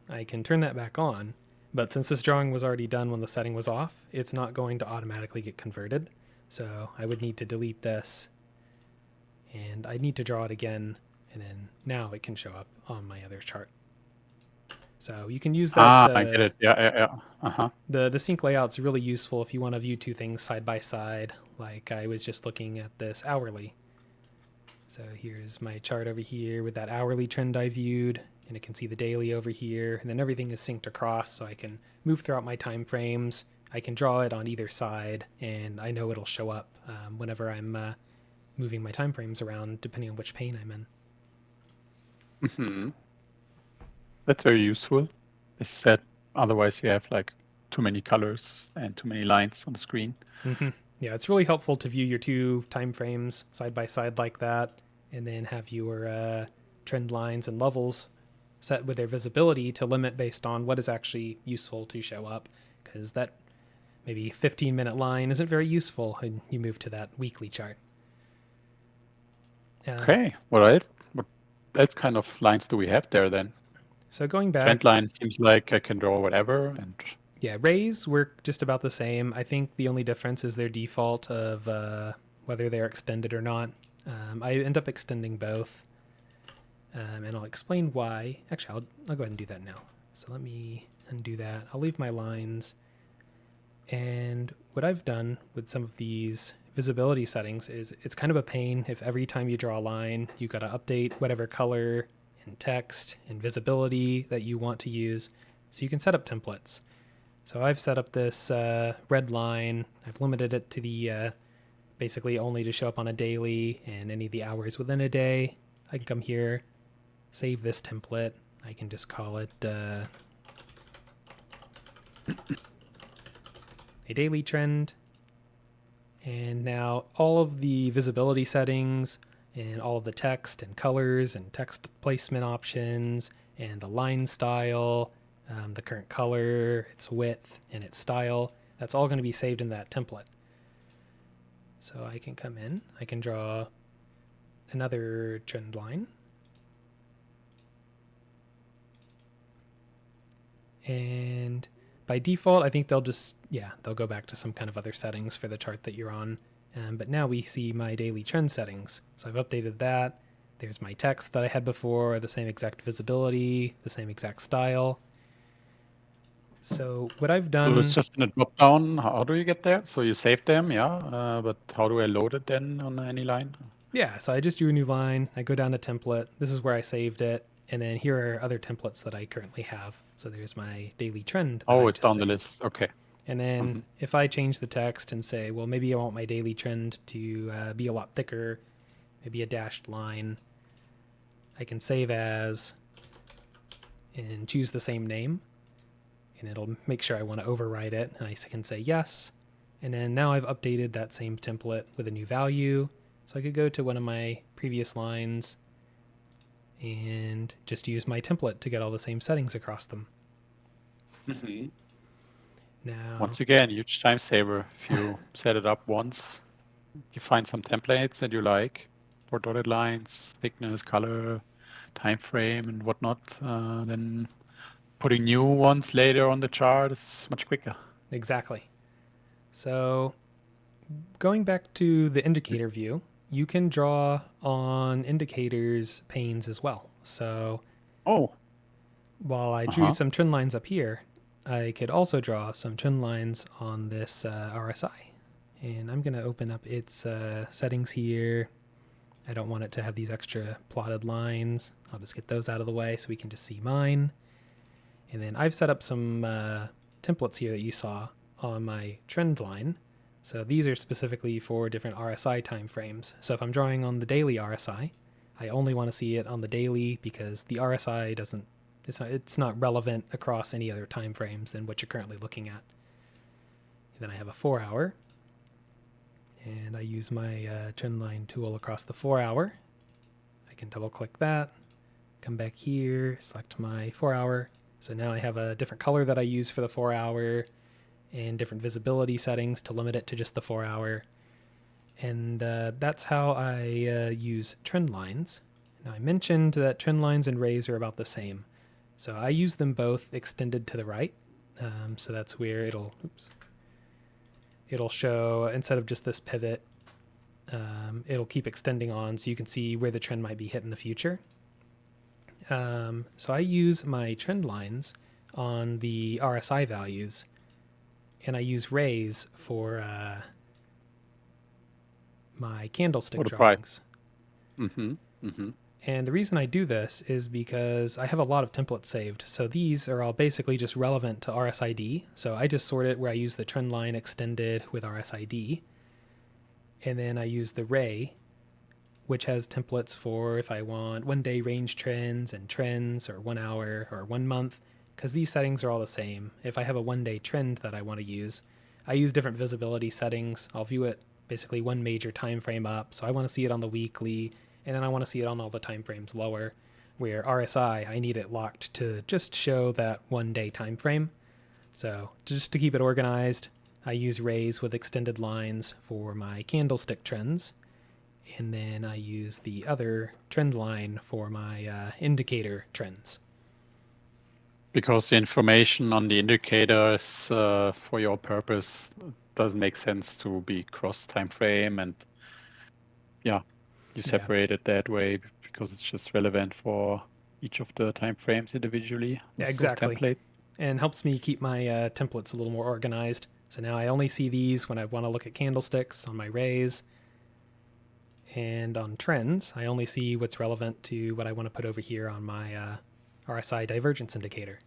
I can turn that back on, but since this drawing was already done when the setting was off, it's not going to automatically get converted. So I would need to delete this, and I need to draw it again, and then now it can show up on my other chart. So you can use that. I get it. Yeah. Uh-huh. The sync layout's really useful if you want to view two things side by side. Like I was just looking at this hourly. So here's my chart over here with that hourly trend I viewed, and it can see the daily over here, and then everything is synced across, so I can move throughout my time frames. I can draw it on either side, and I know it'll show up whenever I'm moving my time frames around, depending on which pane I'm in. That's very useful. Is that otherwise you have like too many colors and too many lines on the screen. Yeah, it's really helpful to view your two time frames side by side like that, and then have your trend lines and levels set with their visibility to limit based on what is actually useful to show up, because that maybe 15-minute line isn't very useful when you move to that weekly chart. Okay, what else kind of lines do we have there then? So going back, Trend line seems like I can draw whatever, and yeah, rays work just about the same. I think the only difference is their default of whether they're extended or not. I end up extending both, and I'll explain why. Actually, I'll go ahead and do that now. So let me undo that. I'll leave my lines. And what I've done with some of these visibility settings is it's kind of a pain if every time you draw a line, you got to update whatever color and text and visibility that you want to use. So you can set up templates. So I've set up this red line. I've limited it to the basically only to show up on a daily and any of the hours within a day. I can come here, save this template. I can just call it a daily trend. And now all of the visibility settings and all of the text and colors and text placement options and the line style, the current color, its width, and its style, that's all going to be saved in that template. So I can come in, I can draw another trend line. And by default, I think they'll go back to some kind of other settings for the chart that you're on. But now we see my daily trend settings. So I've updated that. There's my text that I had before, the same exact visibility, the same exact style. So what I've So done, it's just in a drop down. How do you get there? So you save them, yeah. But how do I load it then on any line? so I just drew a new line. I go down to template. This is where I saved it. And then here are other templates that I currently have. So there's my daily trend that Oh, I it's just down the saved. list. Okay. And then Mm-hmm. if I change the text and say, well, maybe I want my daily trend to be a lot thicker, maybe a dashed line, I can save as and choose the same name. And it'll make sure I want to override it. And I can say yes. And then now I've updated that same template with a new value. So I could go to one of my previous lines and just use my template to get all the same settings across them. Mm-hmm. Now, Once again, huge time saver. If you set it up once, you find some templates that you like for dotted lines, thickness, color, time frame, and whatnot. Then putting new ones later on the chart is much quicker. exactly. So going back to the indicator view, you can draw on indicators panes as well. So Oh, while I drew uh-huh. some trend lines up here, I could also draw some trend lines on this RSI. And I'm going to open up its settings here. I don't want it to have these extra plotted lines. I'll just get those out of the way so we can just see mine. And then I've set up some templates here that you saw on my trend line. So these are specifically for different RSI timeframes. So if I'm drawing on the daily RSI, I only want to see it on the daily because the RSI doesn't it's not relevant across any other time frames than what you're currently looking at. And then I have a 4-hour, and I use my trend line tool across the 4-hour. I can double click that, come back here, select my 4-hour. So now I have a different color that I use for the 4-hour and different visibility settings to limit it to just the 4-hour. And that's how I use trend lines. Now I mentioned that trend lines and rays are about the same. So I use them both extended to the right. So that's where it'll show, instead of just this pivot, it'll keep extending on so you can see where the trend might be hit in the future. So I use my trend lines on the RSI values, and I use rays for my candlestick For the price. drawings. Mm-hmm. Mm-hmm. And the reason I do this is because I have a lot of templates saved. So these are all basically just relevant to RSID. So I just sort it where I use the trend line extended with RSID. And then I use the ray, which has templates for if I want 1-day range trends and trends, or 1 hour or 1 month, because these settings are all the same. If I have a 1-day trend that I want to use, I use different visibility settings. I'll view it basically one major time frame up. So I want to see it on the weekly, and then I want to see it on all the time frames lower. Where RSI, I need it locked to just show that 1-day time frame. So just to keep it organized, I use rays with extended lines for my candlestick trends, and then I use the other trend line for my indicator trends. Because the information on the indicators for your purpose doesn't make sense to be cross time frame, and yeah, you separate it that way because it's just relevant for each of the time frames individually Yeah, with those exactly. templates. And helps me keep my templates a little more organized. So now I only see these when I want to look at candlesticks on my rays. And on trends, I only see what's relevant to what I want to put over here on my RSI divergence indicator.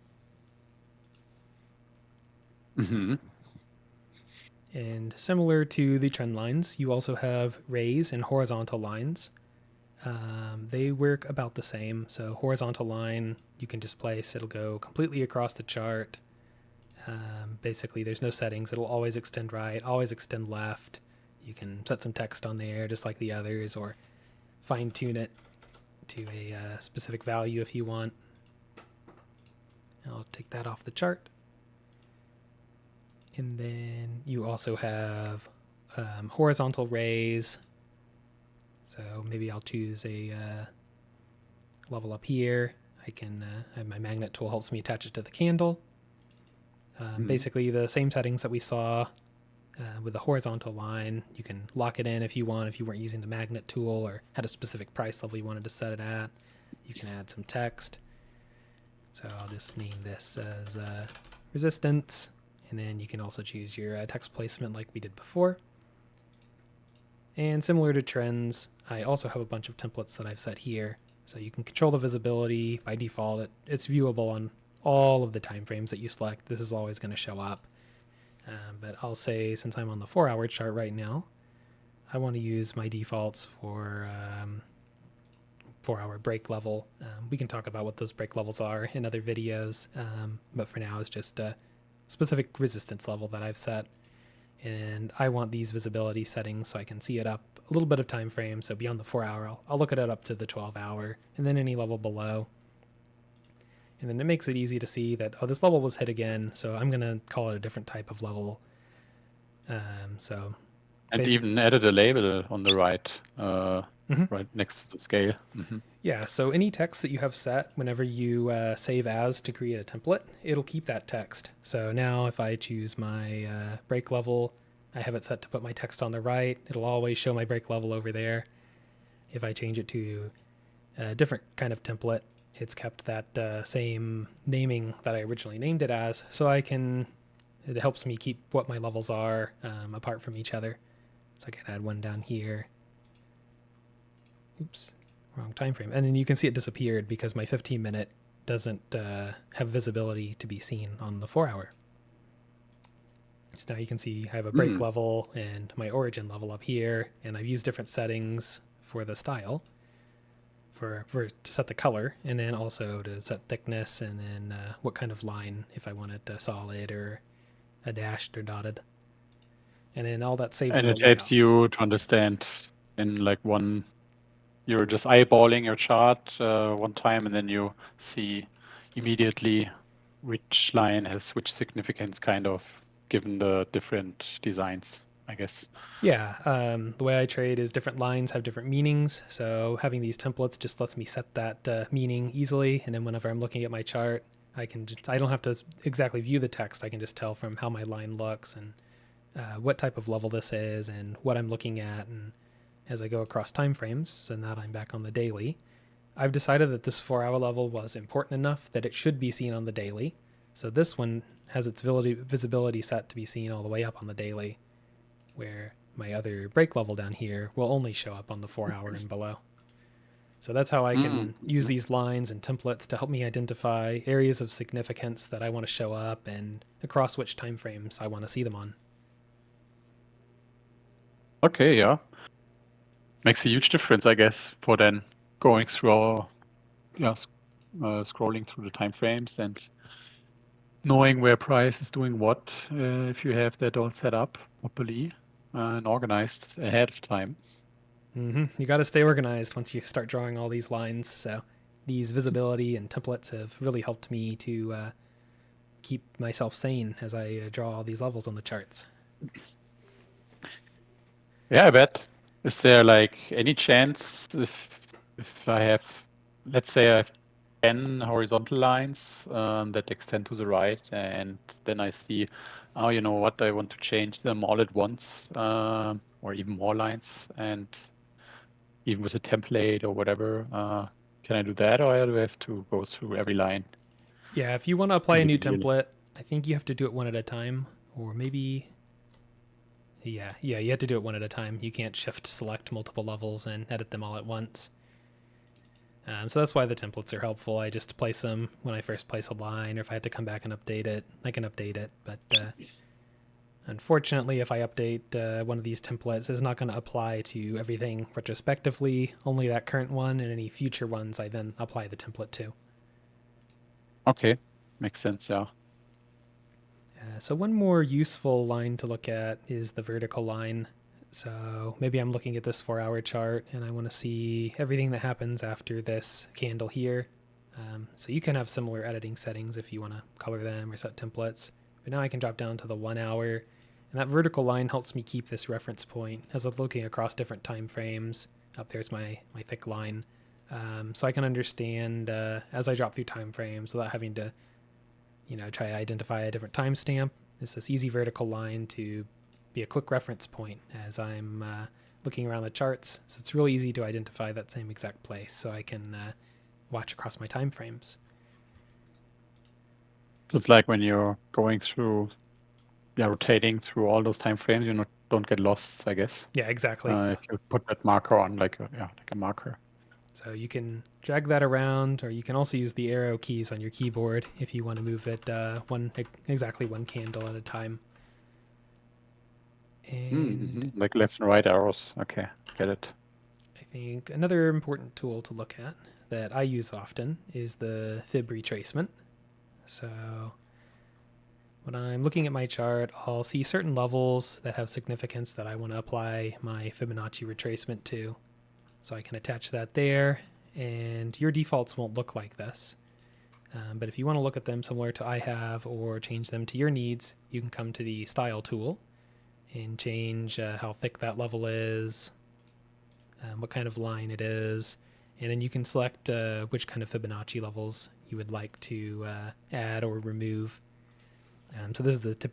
Mm-hmm. And similar to the trend lines, you also have rays and horizontal lines. They work about the same. So horizontal line, you can just place, it'll go completely across the chart. Basically, there's no settings. It'll always extend right, always extend left. You can set some text on there just like the others, or fine tune it to a specific value if you want. I'll take that off the chart. And then you also have horizontal rays. So maybe I'll choose a level up here. I can have my magnet tool helps me attach it to the candle. Basically the same settings that we saw with the horizontal line. You can lock it in if you want, if you weren't using the magnet tool or had a specific price level you wanted to set it at. You can add some text. So I'll just name this as resistance. And then you can also choose your text placement like we did before. And similar to trends, I also have a bunch of templates that I've set here. So you can control the visibility. By default, it's viewable on all of the time frames that you select. This is always going to show up. But I'll say, since I'm on the 4-hour chart right now, I want to use my defaults for 4-hour break level. We can talk about what those break levels are in other videos, but for now it's just a specific resistance level that I've set. And I want these visibility settings so I can see it up a little bit of time frame. So beyond the 4-hour, I'll look at it up to the 12-hour, and then any level below. And then it makes it easy to see that, oh, this level was hit again, so I'm going to call it a different type of level. And even added a label on the right, right next to the scale. Yeah, so any text that you have set, whenever you save as to create a template, it'll keep that text. So now if I choose my break level, I have it set to put my text on the right. It'll always show my break level over there. If I change it to a different kind of template, it's kept that same naming that I originally named it as. So it helps me keep what my levels are apart from each other. So I can add one down here. Oops, wrong time frame. And then you can see it disappeared because my 15-minute doesn't have visibility to be seen on the 4-hour. So now you can see I have a break level and my origin level up here, and I've used different settings for the style for to set the color, and then also to set thickness, and then what kind of line, if I want it solid or a dashed or dotted. And then all that saved. And it helps you to understand in like you're just eyeballing your chart one time, and then you see immediately which line has which significance, kind of, given the different designs, I guess. Yeah, the way I trade is different lines have different meanings. So having these templates just lets me set that meaning easily. And then whenever I'm looking at my chart, I don't have to exactly view the text. I can just tell from how my line looks and what type of level this is and what I'm looking at. And as I go across time frames, so now I'm back on the daily, I've decided that this 4-hour level was important enough that it should be seen on the daily. So this one has its visibility set to be seen all the way up on the daily, where my other break level down here will only show up on the 4-hour and below. So that's how I can use these lines and templates to help me identify areas of significance that I want to show up and across which time frames I want to see them on. Okay, yeah. Makes a huge difference, I guess, for then going through scrolling through the time frames and knowing where price is doing what, if you have that all set up properly and organized ahead of time. You got to stay organized once you start drawing all these lines. So these visibility and templates have really helped me to keep myself sane as I draw all these levels on the charts. Yeah, I bet. Is there like any chance if I have, let's say I have 10 horizontal lines that extend to the right, and then I see, oh, you know what, I want to change them all at once, or even more lines, and even with a template or whatever, can I do that, or do I have to go through every line? Yeah, if you want to apply a new template, I think you have to do it one at a time, or maybe, you have to do it one at a time. You can't shift select multiple levels and edit them all at once. So that's why the templates are helpful. I just place them when I first place a line, or if I had to come back and update it, I can update it. But unfortunately, if I update one of these templates, it's not going to apply to everything retrospectively, only that current one, and any future ones I then apply the template to. Okay, makes sense, yeah. So one more useful line to look at is the vertical line. So maybe I'm looking at this 4-hour chart and I want to see everything that happens after this candle here. So you can have similar editing settings if you want to color them or set templates. But now I can drop down to the 1 hour, and that vertical line helps me keep this reference point as I'm looking across different time frames. Up there's my thick line. So I can understand as I drop through time frames without having to try to identify a different timestamp. It's this easy vertical line to be a quick reference point as I'm looking around the charts. So it's really easy to identify that same exact place so I can watch across my time frames. So it's like when you're going through, rotating through all those time frames, you don't get lost, I guess. Yeah, exactly. If you put that marker on, like a marker. So you can drag that around, or you can also use the arrow keys on your keyboard if you want to move it exactly one candle at a time. And Like left and right arrows. Okay, get it. I think another important tool to look at that I use often is the Fib Retracement. So when I'm looking at my chart, I'll see certain levels that have significance that I want to apply my Fibonacci retracement to. So I can attach that there, and your defaults won't look like this. But if you want to look at them similar to I have or change them to your needs, you can come to the Style tool and change how thick that level is, what kind of line it is, and then you can select which kind of Fibonacci levels you would like to add or remove. So this is the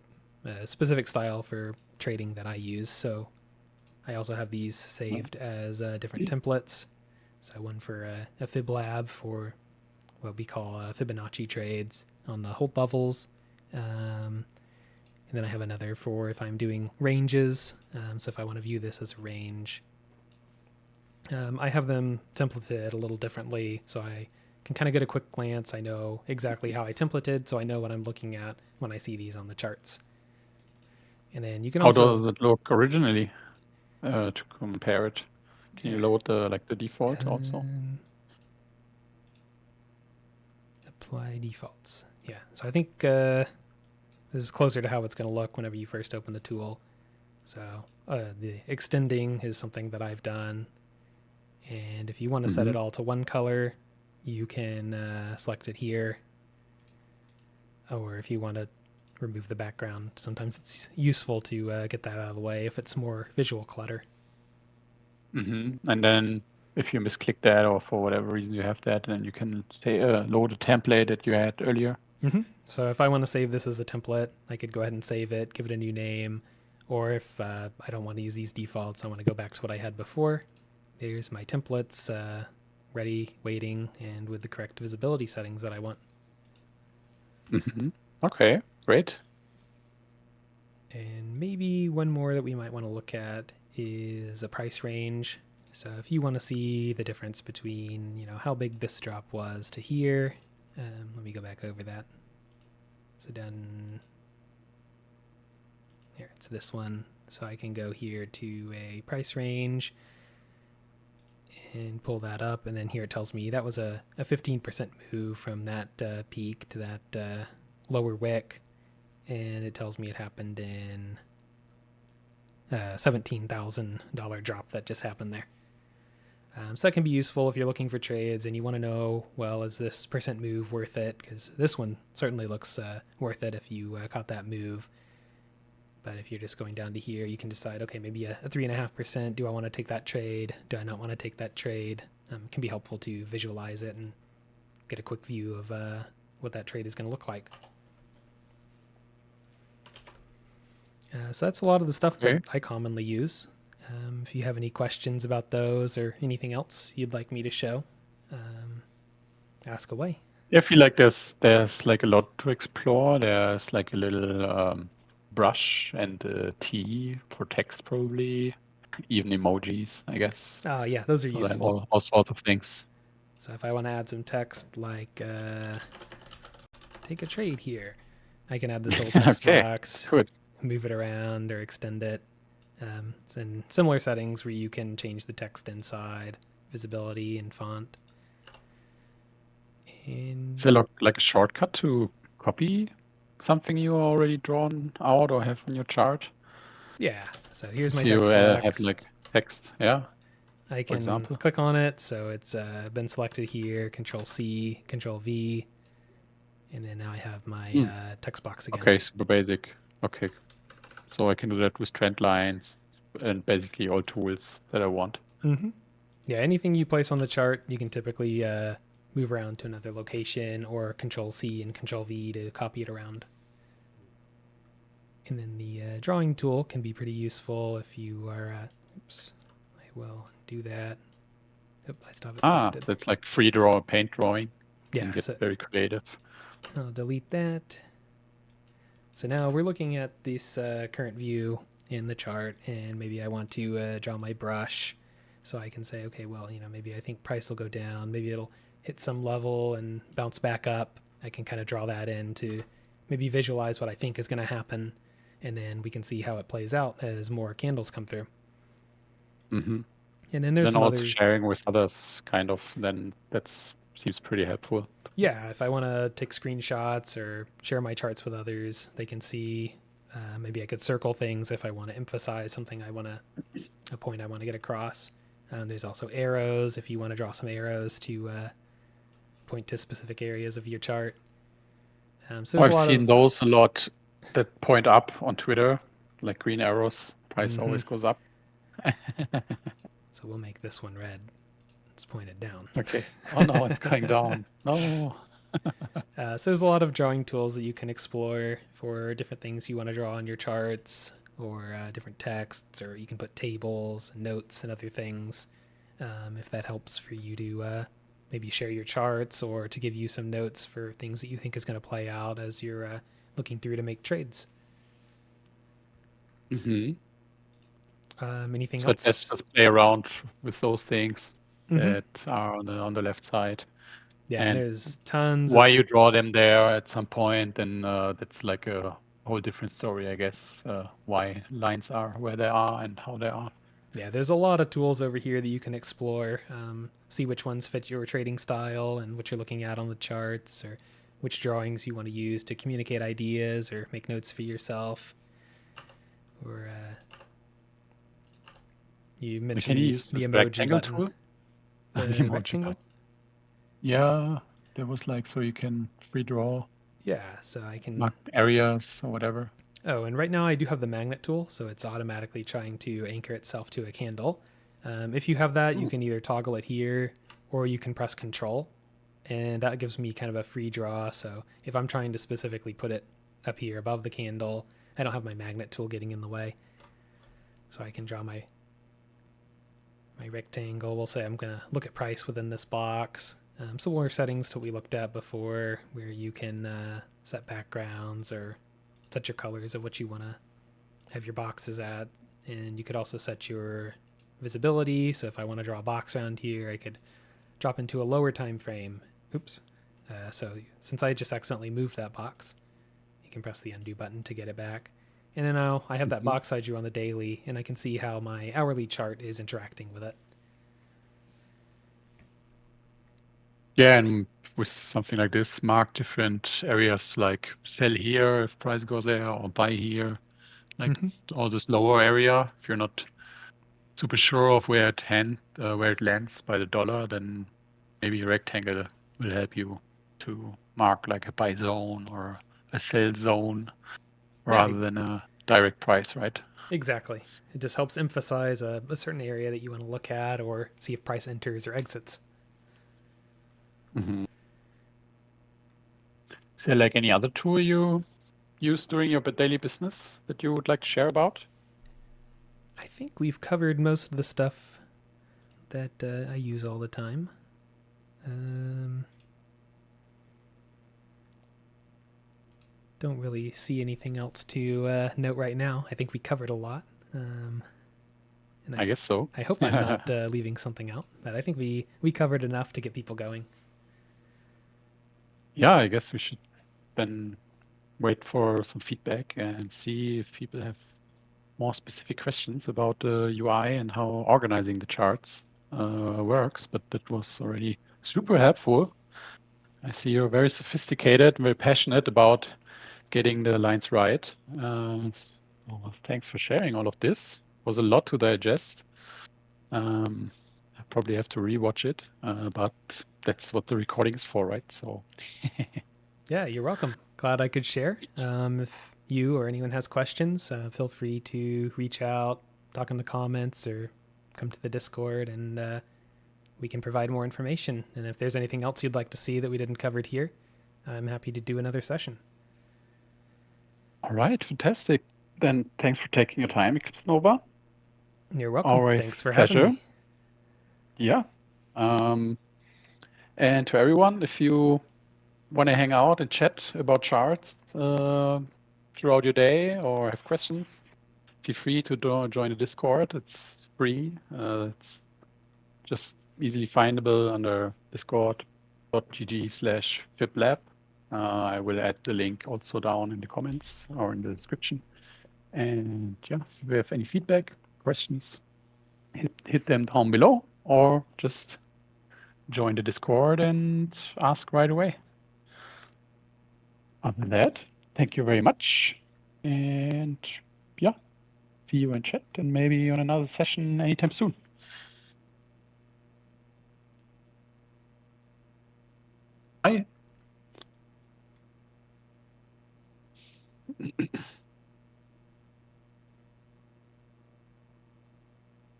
specific style for trading that I use. So I also have these saved as different templates. So one for a Fib Lab for what we call Fibonacci trades on the hold levels. And then I have another for if I'm doing ranges. So if I want to view this as a range, I have them templated a little differently so I can kind of get a quick glance. I know exactly how I templated, so I know what I'm looking at when I see these on the charts. And then you can How also... does it look originally to compare it? Can you load the default also? Apply defaults. Yeah, so I think this is closer to how it's going to look whenever you first open the tool. So the extending is something that I've done. And if you want to set it all to one color, you can select it here. Or if you want to remove the background, sometimes it's useful to get that out of the way if it's more visual clutter. And then if you misclick that or for whatever reason you have that, then you can say load a template that you had earlier. So if I want to save this as a template, I could go ahead and save it, give it a new name. Or if I don't want to use these defaults, I want to go back to what I had before. There's my templates ready, waiting, and with the correct visibility settings that I want. Okay, great. And maybe one more that we might want to look at is a price range. So if you want to see the difference between, how big this drop was to here, let me go back over that. So down here, it's this one. So I can go here to a price range and pull that up. And then here it tells me that was a 15% move from that peak to that lower wick. And it tells me it happened in $17,000 drop that just happened there. So that can be useful if you're looking for trades and you want to know, well, is this percent move worth it? Because this one certainly looks worth it if you caught that move. But if you're just going down to here, you can decide, okay, maybe a 3.5%. Do I want to take that trade? Do I not want to take that trade? It can be helpful to visualize it and get a quick view of what that trade is going to look like. So that's a lot of the stuff that I commonly use. If you have any questions about those or anything else you'd like me to show, ask away. I feel like there's like a lot to explore. There's like a little brush and a T for text probably, even emojis, I guess. Yeah, those are useful. All sorts of things. So if I want to add some text like take a trade here, I can add this whole text box, good. Move it around or extend it. And similar settings where you can change the text inside, visibility and font. Is there like a shortcut to copy something you already drawn out or have on your chart? Yeah. So here's my text box. Have like text, yeah. I can click on it, so it's been selected here. Control C, Control V, and then now I have my text box again. Okay, super basic. Okay, so I can do that with Trendlines and basically all tools that I want. Yeah, anything you place on the chart, you can typically move around to another location, or Control C and Control V to copy it around. And then the drawing tool can be pretty useful if you are, oops, I will do that. Oop, I still have it selected. That's like free draw, paint drawing. You can Yeah, get so very creative. I'll delete that. So now we're looking at this current view in the chart, and maybe I want to draw my brush. So I can say, okay, well, maybe I think price will go down. Maybe it'll hit some level and bounce back up. I can kind of draw that in to maybe visualize what I think is going to happen. And then we can see how it plays out as more candles come through. Mm-hmm. And then there's Then some also other... sharing with others, kind of, then that seems pretty helpful. Yeah, if I want to take screenshots or share my charts with others, they can see. Maybe I could circle things if I want to emphasize something a point I want to get across. There's also arrows if you want to draw some arrows to point to specific areas of your chart. So there's I've a lot seen of... those a lot that point up on Twitter, like green arrows. Price Mhm. always goes up. So we'll make this one red. Let's point it down. Okay. Oh no, it's going down. No. So there's a lot of drawing tools that you can explore for different things you want to draw on your charts, or different texts, or you can put tables, notes, and other things. If that helps for you to maybe share your charts, or to give you some notes for things that you think is going to play out as you're looking through to make trades. Mm-hmm. Anything So let's else? just play around with those things Mm-hmm. that are on the left side. Yeah, and And there's tons why of... you draw them there at some point, then that's like a whole different story, I guess. Why lines are where they are and how they are. Yeah, there's a lot of tools over here that you can explore. See which ones fit your trading style and what you're looking at on the charts, or which drawings you want to use to communicate ideas or make notes for yourself. Or you mentioned Can you the use the this emoji rectangle button, tool? The the emoji rectangle. button. Yeah, there was like, so you can free draw, Yeah, so I can... mark areas or whatever. Oh, and right now I do have the magnet tool, so it's automatically trying to anchor itself to a candle. If you have that, you Ooh. can either toggle it here, or you can press Control, and that gives me kind of a free draw. So if I'm trying to specifically put it up here above the candle, I don't have my magnet tool getting in the way. So I can draw my rectangle. We'll say I'm going to look at price within this box. Similar settings to what we looked at before, where you can set backgrounds or set your colors of what you want to have your boxes at. And you could also set your visibility. So if I want to draw a box around here, I could drop into a lower time frame. Oops. So since I just accidentally moved that box, you can press the undo button to get it back. And then now I have that Mhm. box I drew on the daily, and I can see how my hourly chart is interacting with it. Yeah, and with something like this, mark different areas like sell here if price goes there, or buy here, like Mm-hmm. all this lower area. If you're not super sure of where it lands by the dollar, then maybe a rectangle will help you to mark like a buy zone or a sell zone Yeah, rather than a direct price, right? exactly. It just helps emphasize a certain area that you want to look at, or see if price enters or exits. Mm-hmm. Is there like any other tool you use during your daily business that you would like to share about? I think we've covered most of the stuff that I use all the time. Don't really see anything else to note right now. I think we covered a lot. And I guess so. I hope I'm not leaving something out, but I think we covered enough to get people going. Yeah, I guess we should then wait for some feedback and see if people have more specific questions about the UI and how organizing the charts works. But that was already super helpful. I see you're very sophisticated, very passionate about getting the lines right. Well, thanks for sharing all of this. It was a lot to digest. I probably have to rewatch it, but that's what the recording is for, right? So Yeah, you're welcome. Glad I could share. If you or anyone has questions, feel free to reach out, talk in the comments, or come to the Discord and we can provide more information. And if there's anything else you'd like to see that we didn't cover here, I'm happy to do another session. All right, fantastic. Then thanks for taking your time, Eclipse Nova. You're welcome. Always Thanks for having pleasure. me. Yeah. And to everyone, if you want to hang out and chat about charts throughout your day or have questions, feel free to join the Discord. It's free. It's just easily findable under discord.gg/fiblab. I will add the link also down in the comments or in the description. And yeah, if you have any feedback, questions, hit them down below or just join the Discord and ask right away. Other than that, thank you very much. And yeah, see you in chat and maybe on another session anytime soon. Bye.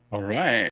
All right.